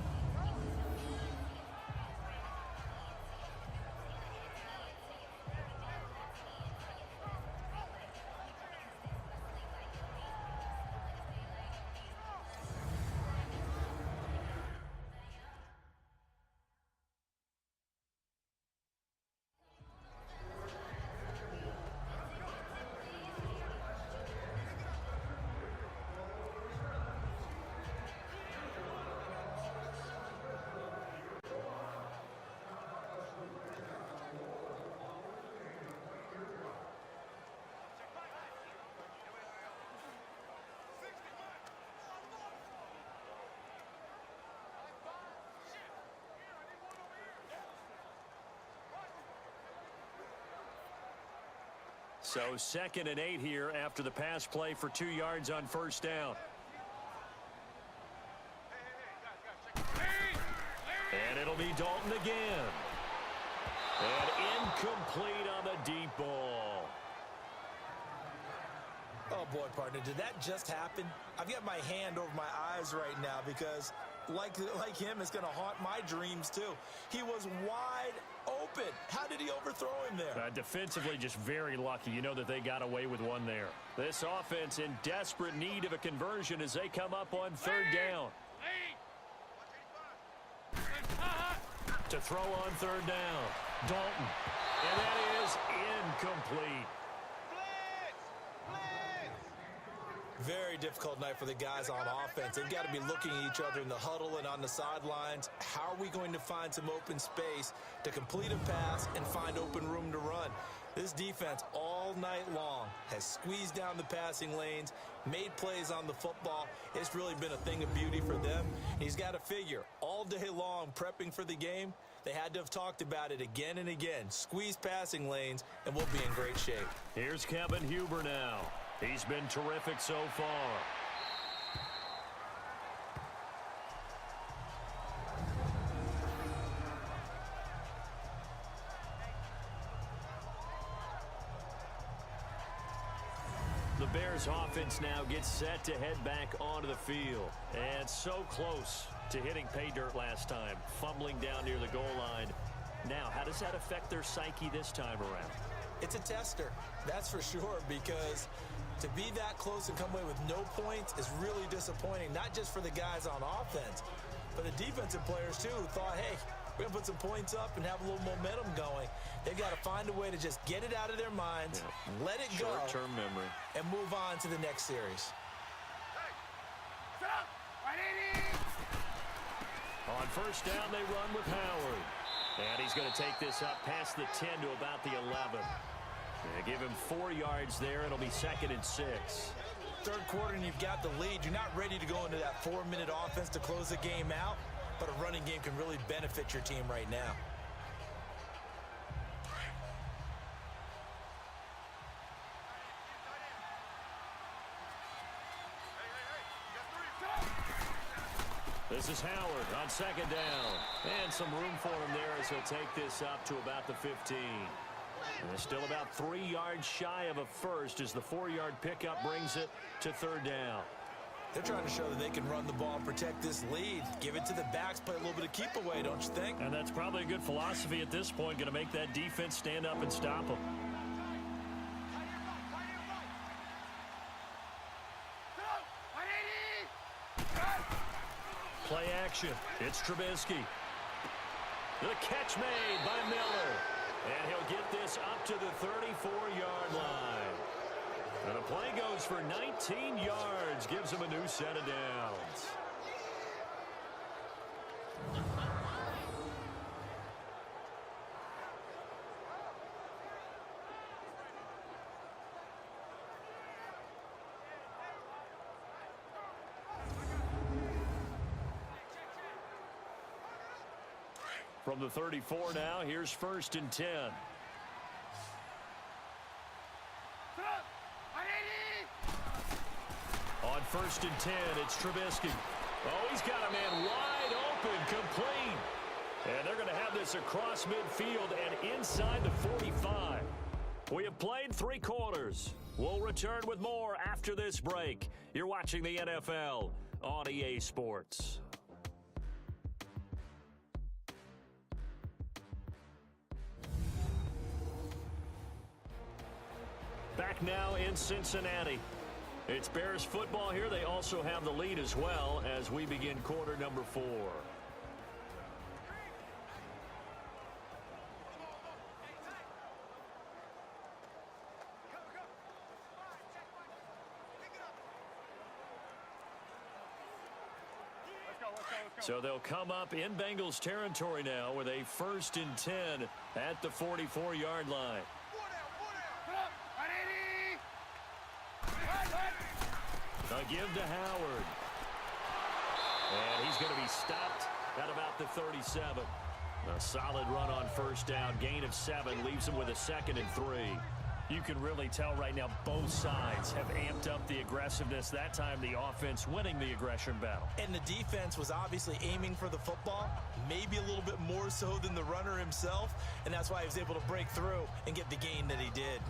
So 2nd and 8 here after the pass play for 2 yards on 1st down. And it'll be Dalton again. And incomplete on the deep ball. Oh, boy, partner, did that just happen? I've got my hand over my eyes right now because, like him, it's going to haunt my dreams, too. He was wide open. How did he overthrow him there? Defensively, just very lucky. You know that they got away with one there. This offense in desperate need of a conversion as they come up on 3rd down. To throw on 3rd down. Dalton. And that is incomplete. Very difficult night for the guys on offense. They've got to be looking at each other in the huddle and on the sidelines. How are we going to find some open space to complete a pass and find open room to run? This defense all night long has squeezed down the passing lanes, made plays on the football. It's really been a thing of beauty for them. He's got to figure all day long prepping for the game. They had to have talked about it again and again. Squeeze passing lanes, and we'll be in great shape. Here's Kevin Huber now. He's been terrific so far. The Bears offense now gets set to head back onto the field. And so close to hitting pay dirt last time, fumbling down near the goal line. Now, how does that affect their psyche this time around? It's a tester, that's for sure, because to be that close and come away with no points is really disappointing, not just for the guys on offense, but the defensive players, too, who thought, hey, we're going to put some points up and have a little momentum going. They've got to find a way to just get it out of their minds, let it go, short-term memory, and move on to the next series. On first down, they run with Howard. And he's going to take this up past the 10 to about the 11. They give him 4 yards there. It'll be 2nd and 6. Third quarter and you've got the lead. You're not ready to go into that 4-minute offense to close the game out, but a running game can really benefit your team right now. This is Howard on 2nd down. And some room for him there as he'll take this up to about the 15. And they're still about 3 yards shy of a first as the 4-yard pickup brings it to 3rd down. They're trying to show that they can run the ball and protect this lead. Give it to the backs, play a little bit of keep away, don't you think? And that's probably a good philosophy at this point, going to make that defense stand up and stop them. Play action. It's Trubisky. The catch made by Miller. And he'll get this up to the 34-yard line. And the play goes for 19 yards. Gives him a new set of downs. From the 34 now, here's 1st and 10. On 1st and 10, it's Trubisky. Oh, he's got a man wide open, complete. And they're going to have this across midfield and inside the 45. We have played 3 quarters. We'll return with more after this break. You're watching the NFL on EA Sports. Back now in Cincinnati. It's Bears football here. They also have the lead as well as we begin quarter number 4. So they'll come up in Bengals territory now with a 1st and 10 at the 44-yard line. A give to Howard. And he's going to be stopped at about the 37. A solid run on first down. Gain of 7 leaves him with a 2nd and 3. You can really tell right now both sides have amped up the aggressiveness. That time the offense winning the aggression battle. And the defense was obviously aiming for the football, maybe a little bit more so than the runner himself, and that's why he was able to break through and get the gain that he did.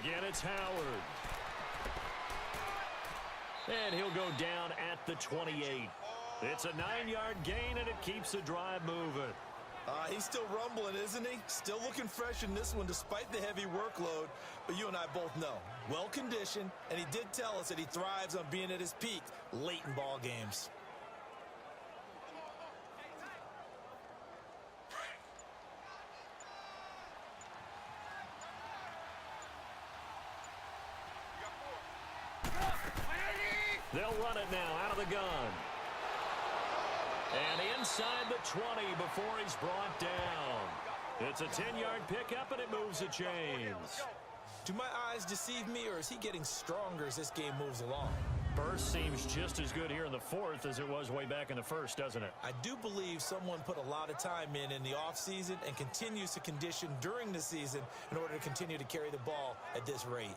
Again, it's Howard. And he'll go down at the 28. It's a 9-yard gain, and it keeps the drive moving. He's still rumbling, isn't he? Still looking fresh in this one despite the heavy workload. But you and I both know, well-conditioned, and he did tell us that he thrives on being at his peak late in ball games. They'll run it now out of the gun. And inside the 20 before he's brought down. It's a 10-yard pickup, and it moves the chains. Do my eyes deceive me, or is he getting stronger as this game moves along? Burst seems just as good here in the 4th as it was way back in the 1st, doesn't it? I do believe someone put a lot of time in the offseason and continues to condition during the season in order to continue to carry the ball at this rate.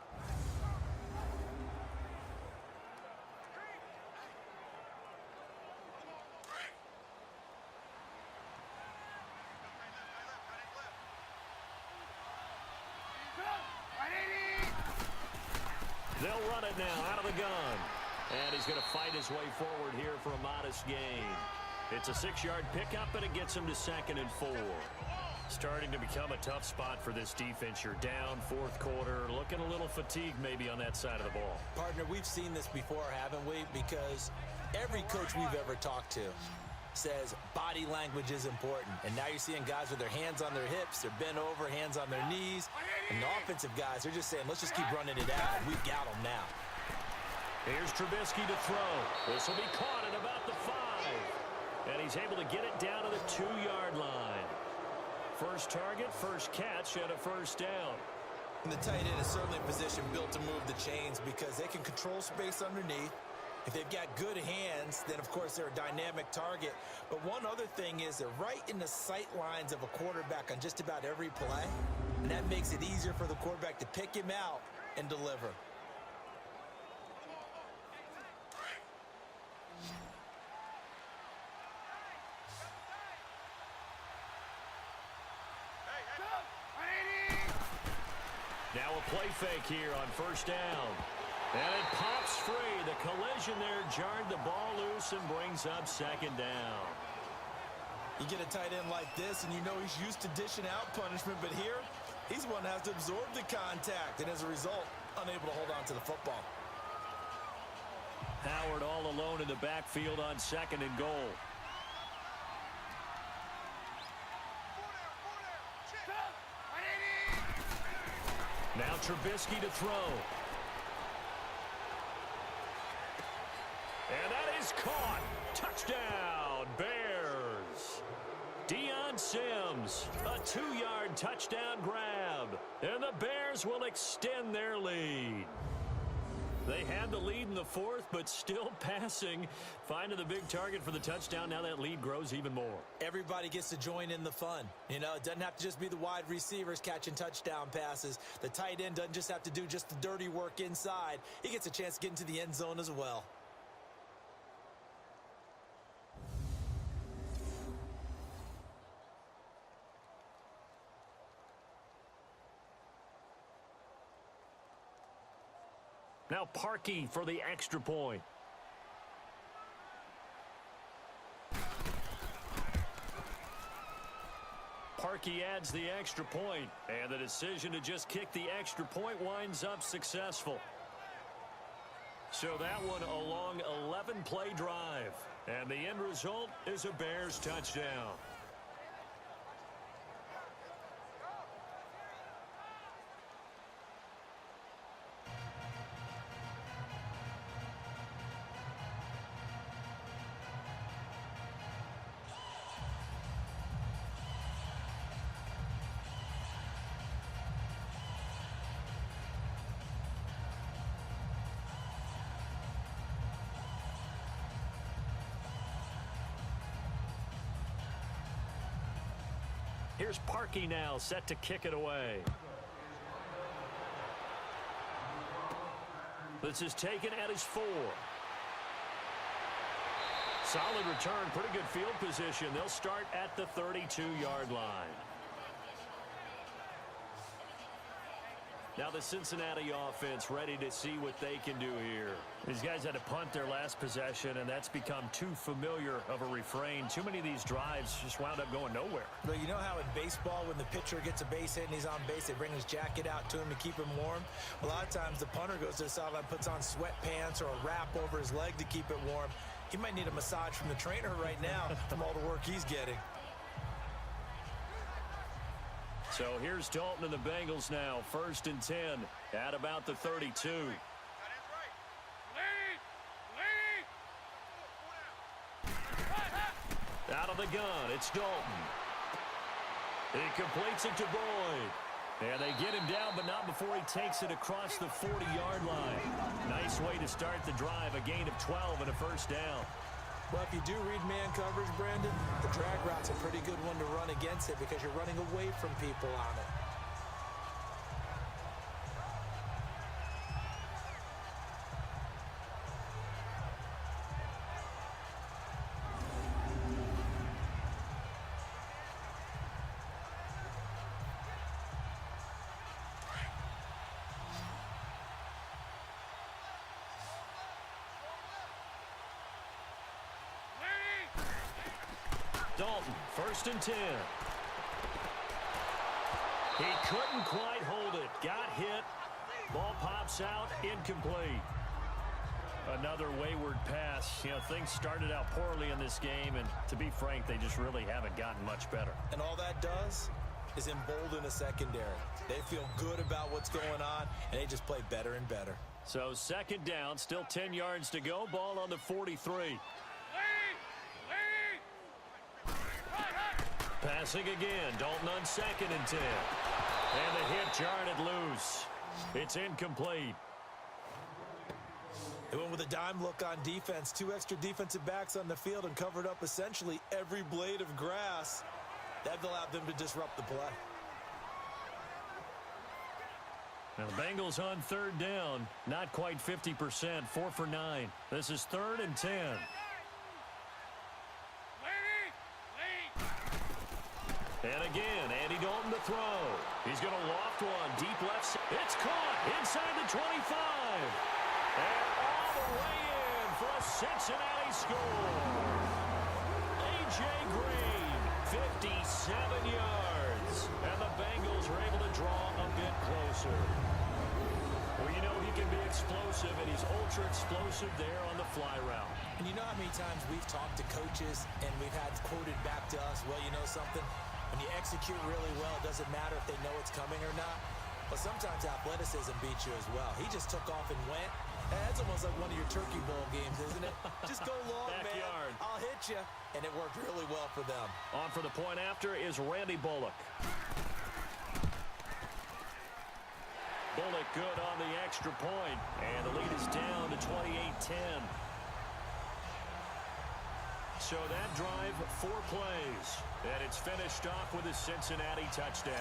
They'll run it now out of the gun. And he's going to fight his way forward here for a modest gain. It's a 6-yard pickup, and it gets him to 2nd and 4. Starting to become a tough spot for this defense. You're down, fourth quarter, looking a little fatigued maybe on that side of the ball. Partner, we've seen this before, haven't we? Because every coach we've ever talked to says body language is important. And now you're seeing guys with their hands on their hips, they're bent over, hands on their knees. And the offensive guys, they're just saying, let's just keep running it out. We've got them now. Here's Trubisky to throw. This will be caught at about the 5. And he's able to get it down to the 2-yard line. First target, first catch, and a first down. And the tight end is certainly a position built to move the chains because they can control space underneath. If they've got good hands, then, of course, they're a dynamic target. But one other thing is they're right in the sight lines of a quarterback on just about every play. And that makes it easier for the quarterback to pick him out and deliver. Now a play fake here on first down. And it pops free. The collision there jarred the ball loose and brings up 2nd down. You get a tight end like this, and you know he's used to dishing out punishment, but here, he's the one that has to absorb the contact, and as a result, unable to hold on to the football. Howard all alone in the backfield on 2nd and goal. Now Trubisky to throw. And that is caught. Touchdown, Bears. Deion Sims, a 2-yard touchdown grab. And the Bears will extend their lead. They had the lead in the 4th, but still passing. Finding the big target for the touchdown. Now that lead grows even more. Everybody gets to join in the fun. You know, it doesn't have to just be the wide receivers catching touchdown passes. The tight end doesn't just have to do just the dirty work inside. He gets a chance to get into the end zone as well. Now Parkey for the extra point. Parkey adds the extra point, and the decision to just kick the extra point winds up successful. So that one a long 11-play drive, and the end result is a Bears touchdown. Here's Parkey now, set to kick it away. This is taken at his 4. Solid return, pretty good field position. They'll start at the 32-yard line. Now the Cincinnati offense ready to see what they can do here. These guys had to punt their last possession, and that's become too familiar of a refrain. Too many of these drives just wound up going nowhere. But you know how in baseball, when the pitcher gets a base hit and he's on base, they bring his jacket out to him to keep him warm? A lot of times the punter goes to the sideline, puts on sweatpants or a wrap over his leg to keep it warm. He might need a massage from the trainer right now from all the work he's getting. So here's Dalton and the Bengals now, 1st and 10 at about the 32. Out of the gun, it's Dalton. He completes it to Boyd. And they get him down, but not before he takes it across the 40-yard line. Nice way to start the drive, a gain of 12 and a first down. Well, if you do read man coverage, Brandon, the drag route's a pretty good one to run against it because you're running away from people on it. Dalton, 1st and 10. He couldn't quite hold it. Got hit. Ball pops out. Incomplete. Another wayward pass. You know, things started out poorly in this game, and to be frank, they just really haven't gotten much better. And all that does is embolden a secondary. They feel good about what's going on, and they just play better and better. So 2nd down, still 10 yards to go. Ball on the 43. Passing again. Dalton on 2nd and 10. And the hit jarred it loose. It's incomplete. They went with a dime look on defense. 2 extra defensive backs on the field and covered up essentially every blade of grass. That allowed them to disrupt the play. Now the Bengals on 3rd down. Not quite 50%. 4 for 9. This is 3rd and 10. And again, Andy Dalton to throw. He's going to loft one deep left side. It's caught inside the 25. And all the way in for a Cincinnati score. A.J. Green, 57 yards. And the Bengals are able to draw a bit closer. Well, you know he can be explosive, and he's ultra explosive there on the fly route. And you know how many times we've talked to coaches and we've had quoted back to us, well, you know something? When you execute really well, it doesn't matter if they know it's coming or not. But sometimes athleticism beats you as well. He just took off and went. That's almost like one of your Turkey Bowl games, isn't it? Just go long, Backyard. man. I'll hit you. And it worked really well for them. On for the point after is Randy Bullock. Bullock good on the extra point. And the lead is down to 28-10. So that drive, 4 plays. And it's finished off with a Cincinnati touchdown.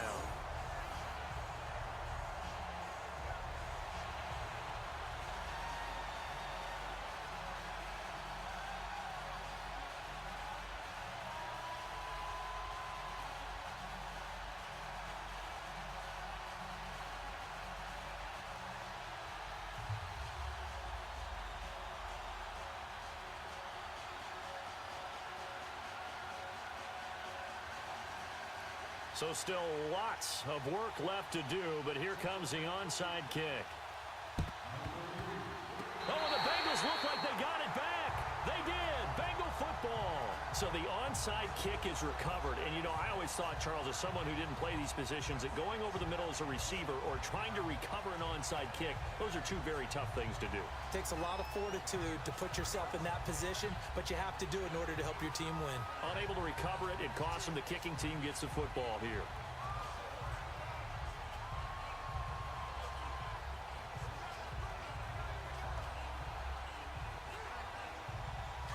So still lots of work left to do, but here comes the onside kick. Oh, and the Bengals look like they got it back. They did. Bengal football. So the onside kick is recovered. And, you know, I always thought, Charles, as someone who didn't play these positions, that going over the middle as a receiver or trying to recover an onside kick, those are 2 very tough things to do. It takes a lot of fortitude to put yourself in that position, but you have to do it in order to help your team win. Unable to recover it, it costs them. The kicking team gets the football here.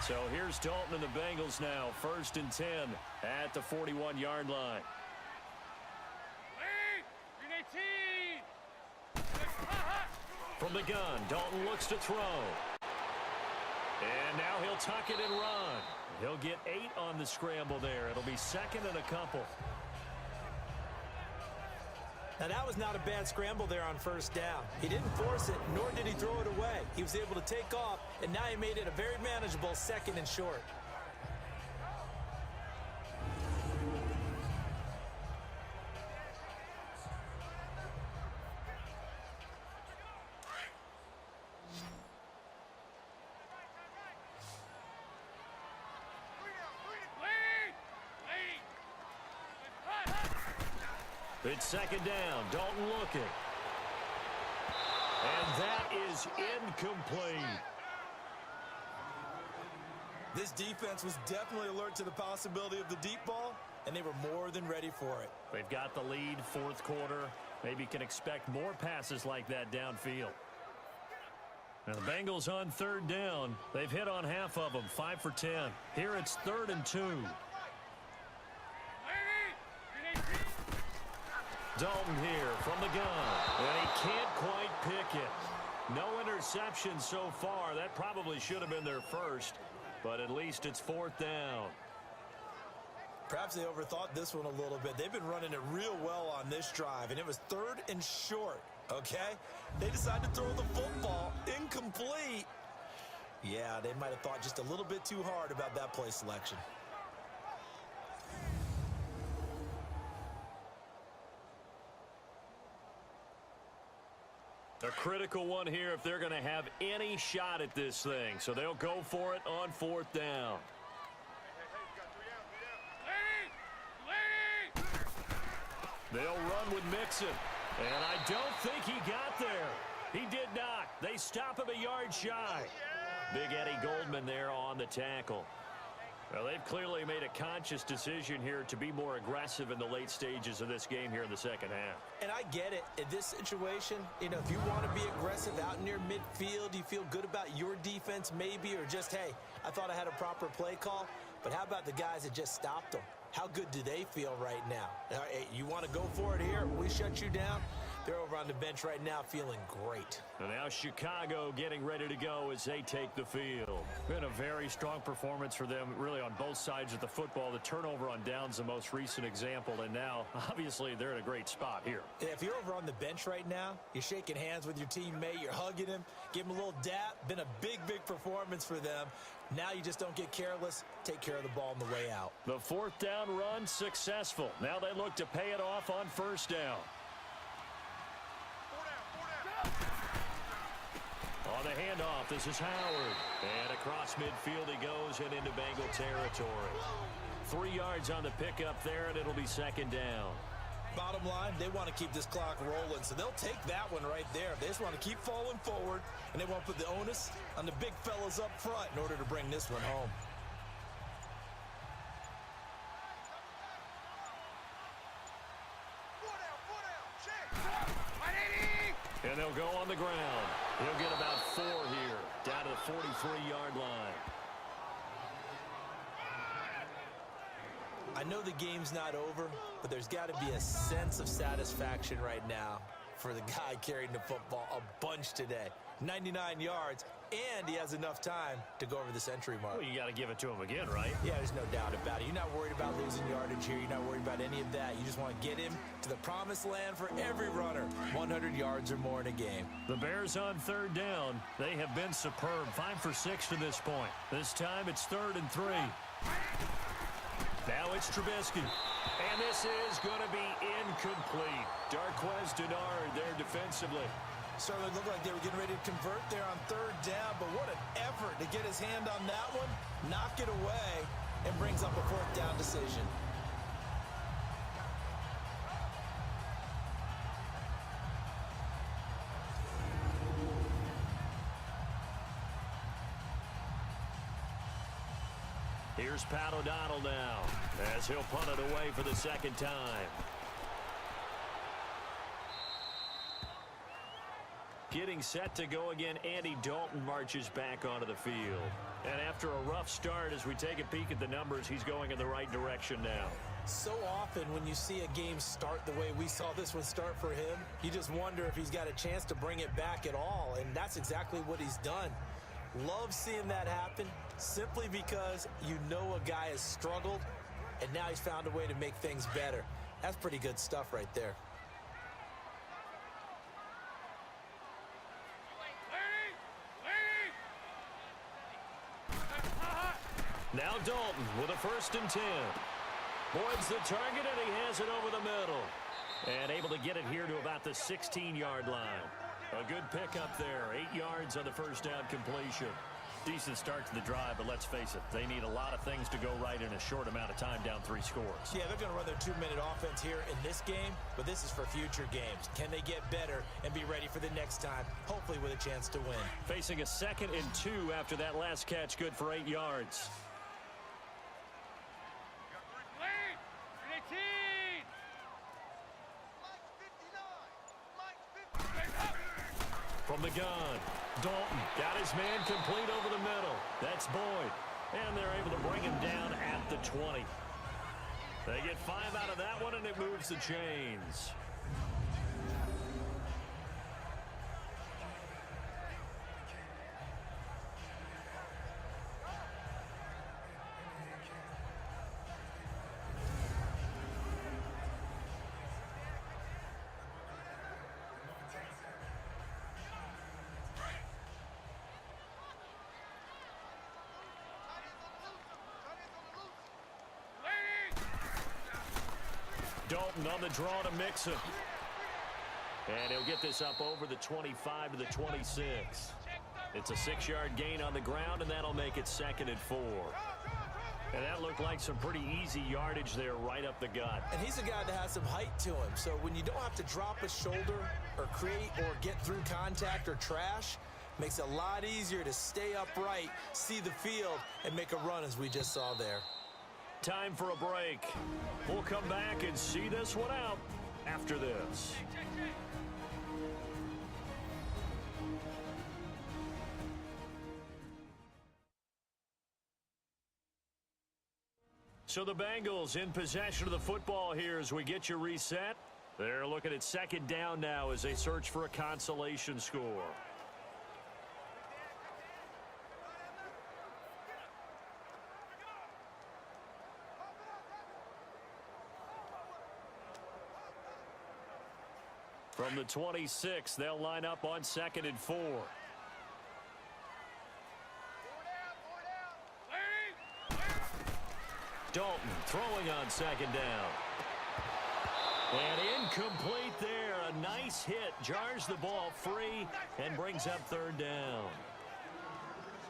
So here's Dalton and the Bengals now. 1st and 10 at the 41-yard line. From the gun, Dalton looks to throw. And now he'll tuck it and run. He'll get 8 on the scramble there. It'll be 2nd and a couple. Now, that was not a bad scramble there on 1st down. He didn't force it, nor did he throw it away. He was able to take off, and now he made it a very manageable 2nd and short. It's 2nd down. Dalton looking. And that is incomplete. This defense was definitely alert to the possibility of the deep ball, and they were more than ready for it. They've got the lead, 4th quarter. Maybe can expect more passes like that downfield. Now the Bengals on 3rd down. They've hit on half of them, 5 for 10. Here it's 3rd and 2. Dalton here from the gun, and he can't quite pick it. No interception so far. That probably should have been their first, but at least it's 4th down. Perhaps they overthought this one a little bit. They've been running it real well on this drive, and it was 3rd and short, okay? They decided to throw the football incomplete. Yeah, they might have thought just a little bit too hard about that play selection. A critical one here if they're going to have any shot at this thing. So they'll go for it on 4th down. They'll run with Mixon. And I don't think he got there. He did not. They stop him a yard shy. Big Eddie Goldman there on the tackle. Well, they've clearly made a conscious decision here to be more aggressive in the late stages of this game here in the second half. And I get it. In this situation, you know, if you want to be aggressive out near midfield, you feel good about your defense maybe, or just, hey, I thought I had a proper play call. But how about the guys that just stopped them? How good do they feel right now? Hey, you want to go for it here? We shut you down? They're over on the bench right now feeling great. And now Chicago getting ready to go as they take the field. Been a very strong performance for them really on both sides of the football. The turnover on downs the most recent example, and now obviously they're in a great spot here. And if you're over on the bench right now, you're shaking hands with your teammate, you're hugging him, give him a little dap. Been a big performance for them. Now you just don't get careless. Take care of the ball on the way out. The 4th down run successful. Now they look to pay it off on 1st down. On the handoff, this is Howard. And across midfield he goes and into Bengal territory. 3 yards on the pickup there, and it'll be 2nd down. Bottom line, they want to keep this clock rolling, so they'll take that one right there. They just want to keep falling forward, and they want to put the onus on the big fellas up front in order to bring this one home. And they'll go on the ground. He'll get about 4 here, down to the 43-yard line. I know the game's not over, but there's got to be a sense of satisfaction right now for the guy carrying the football a bunch today. 99 yards, and he has enough time to go over the century mark. Well, you got to give it to him again, right? Yeah, there's no doubt about it. You're not worried about losing yardage here. You're not worried about any of that. You just want to get him to the promised land for every runner. 100 yards or more in a game. The Bears on 3rd down. They have been superb. 5 for 6 to this point. This time it's 3rd and 3. Now it's Trubisky. And this is going to be incomplete. Darquez Denard there defensively. Certainly looked like they were getting ready to convert there on 3rd down, but what an effort to get his hand on that one, knock it away, and brings up a 4th down decision. Here's Pat O'Donnell now, as he'll punt it away for the 2nd time. Getting set to go again, Andy Dalton marches back onto the field. And after a rough start, as we take a peek at the numbers, he's going in the right direction now. So often when you see a game start the way we saw this one start for him, you just wonder if he's got a chance to bring it back at all, and that's exactly what he's done. Love seeing that happen simply because you know a guy has struggled, and now he's found a way to make things better. That's pretty good stuff right there. Now Dalton with a 1st and 10. Boyd's the target, and he has it over the middle. And able to get it here to about the 16-yard line. A good pickup there. 8 yards on the 1st down completion. Decent start to the drive, but let's face it, they need a lot of things to go right in a short amount of time, down 3 scores. Yeah, they're going to run their 2-minute offense here in this game, but this is for future games. Can they get better and be ready for the next time, hopefully with a chance to win? Facing a 2nd and 2 after that last catch, good for 8 yards. From the gun, Dalton got his man complete over the middle. That's Boyd. And they're able to bring him down at the 20. They get 5 out of that one, and it moves the chains. Dalton on the draw to Mixon. And he'll get this up over the 25 to the 26. It's a 6-yard gain on the ground, and that'll make it 2nd and 4. And that looked like some pretty easy yardage there right up the gut. And he's a guy that has some height to him. So when you don't have to drop a shoulder or create or get through contact or trash, makes it a lot easier to stay upright, see the field, and make a run as we just saw there. Time for a break. We'll come back and see this one out after this. So the Bengals in possession of the football here as we get you reset. They're looking at 2nd down now as they search for a consolation score. From the 26, they'll line up on 2nd and 4. Dalton throwing on 2nd down. And incomplete there. A nice hit. Jars the ball free and brings up 3rd down.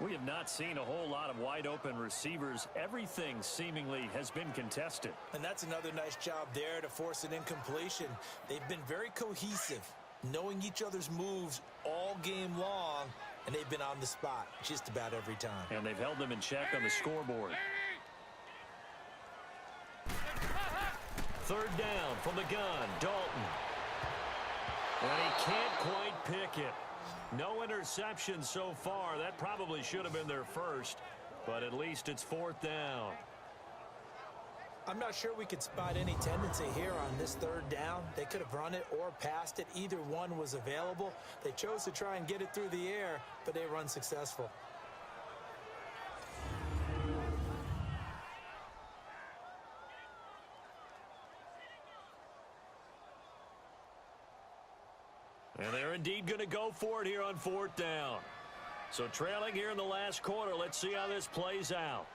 We have not seen a whole lot of wide open receivers. Everything seemingly has been contested. And that's another nice job there to force an incompletion. They've been very cohesive, knowing each other's moves all game long, and they've been on the spot just about every time. And they've held them in check on the scoreboard. 3rd down from the gun, Dalton. And he can't quite pick it. No interception so far. That probably should have been their first, but at least it's 4th down. I'm not sure we could spot any tendency here on this 3rd down. They could have run it or passed it. Either one was available. They chose to try and get it through the air, but they were unsuccessful. And they're indeed going to go for it here on 4th down. So trailing here in the last quarter. Let's see how this plays out.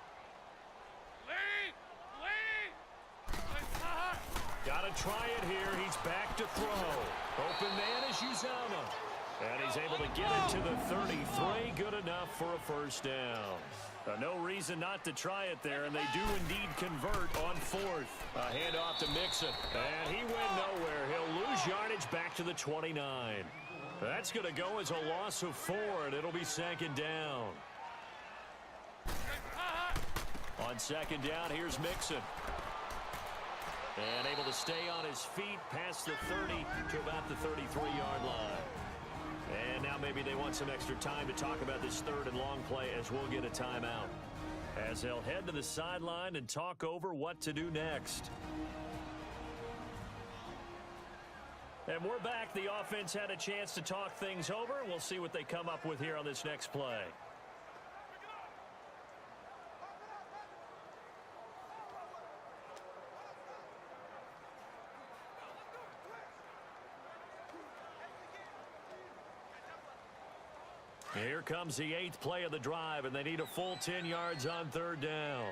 Got to try it here. He's back to throw. Open man is Uzama. And he's able to get it to the 33. Good enough for a 1st down. No reason not to try it there, and they do indeed convert on 4th. A handoff to Mixon, and he went nowhere. He'll lose yardage back to the 29. That's going to go as a loss of 4, and it'll be 2nd down. On 2nd down, here's Mixon. And able to stay on his feet past the 30 to about the 33-yard line. And now maybe they want some extra time to talk about this 3rd and long play as we'll get a timeout. As they'll head to the sideline and talk over what to do next. And we're back. The offense had a chance to talk things over. We'll see what they come up with here on this next play. Here comes the 8th play of the drive, and they need a full 10 yards on 3rd down.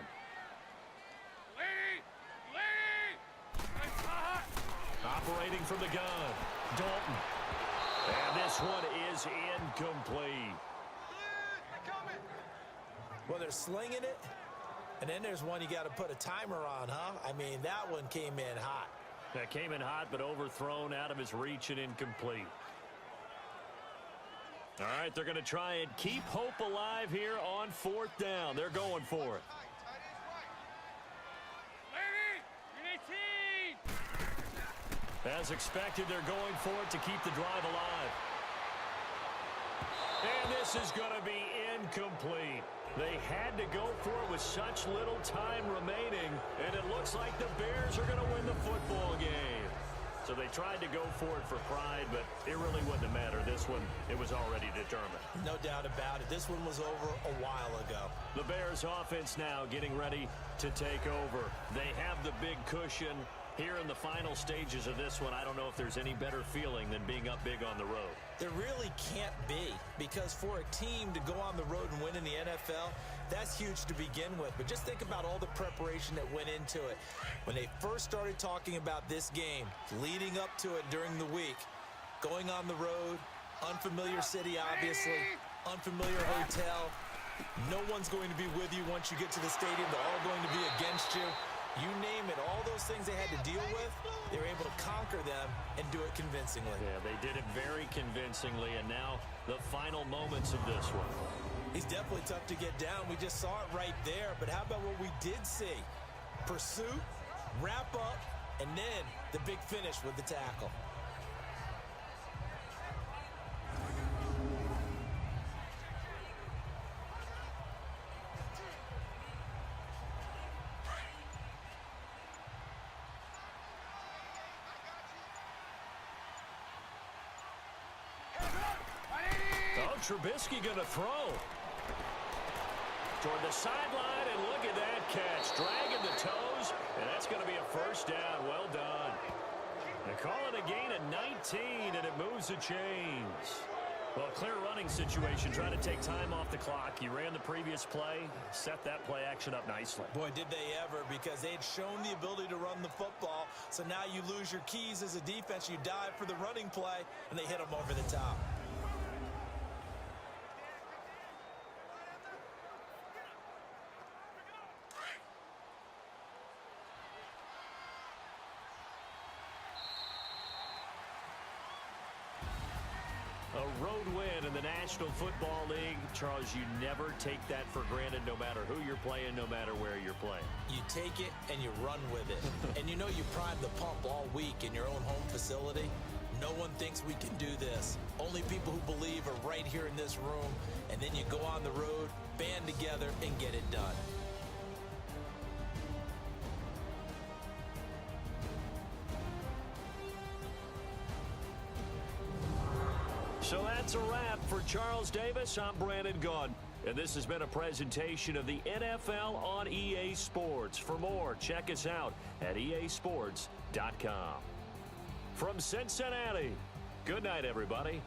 Operating from the gun, Dalton. And this one is incomplete. Well, they're slinging it, and then there's one you got to put a timer on, huh? I mean, that one came in hot. That came in hot, but overthrown out of his reach and incomplete. All right, they're going to try and keep hope alive here on 4th down. They're going for it. As expected, they're going for it to keep the drive alive. And this is going to be incomplete. They had to go for it with such little time remaining, and it looks like the Bears are going to win the football game. So they tried to go for it for pride, but it really wouldn't have mattered. This one, it was already determined. No doubt about it. This one was over a while ago. The Bears offense now getting ready to take over. They have the big cushion. Here in the final stages of this one, I don't know if there's any better feeling than being up big on the road. There really can't be, because for a team to go on the road and win in the NFL, that's huge to begin with. But just think about all the preparation that went into it. When they first started talking about this game, leading up to it during the week, Going on the road, unfamiliar city, obviously, unfamiliar hotel. No one's going to be with you once you get to the stadium. They're all going to be against you. You name it, all those things they had to deal with, they were able to conquer them and do it convincingly. Yeah, they did it very convincingly, and now the final moments of this one. He's definitely tough to get down. We just saw it right there, but how about what we did see? Pursuit, wrap up, and then the big finish with the tackle. Trubisky going to throw. Toward the sideline, and look at that catch. Dragging the toes, and that's going to be a first down. Well done. They call it a gain of 19, and it moves the chains. Well, clear running situation, trying to take time off the clock. You ran the previous play, set that play action up nicely. Boy, did they ever, because they had shown the ability to run the football. So now you lose your keys as a defense. You dive for the running play, and they hit them over the top. A road win in the National Football League. Charles, you never take that for granted no matter who you're playing, no matter where you're playing. You take it and you run with it. And you know you primed the pump all week in your own home facility. No one thinks we can do this. Only people who believe are right here in this room. And then you go on the road, band together, and get it done. So that's a wrap for Charles Davis. I'm Brandon Gaudin, and this has been a presentation of the NFL on EA Sports. For more, check us out at easports.com. From Cincinnati, good night, everybody.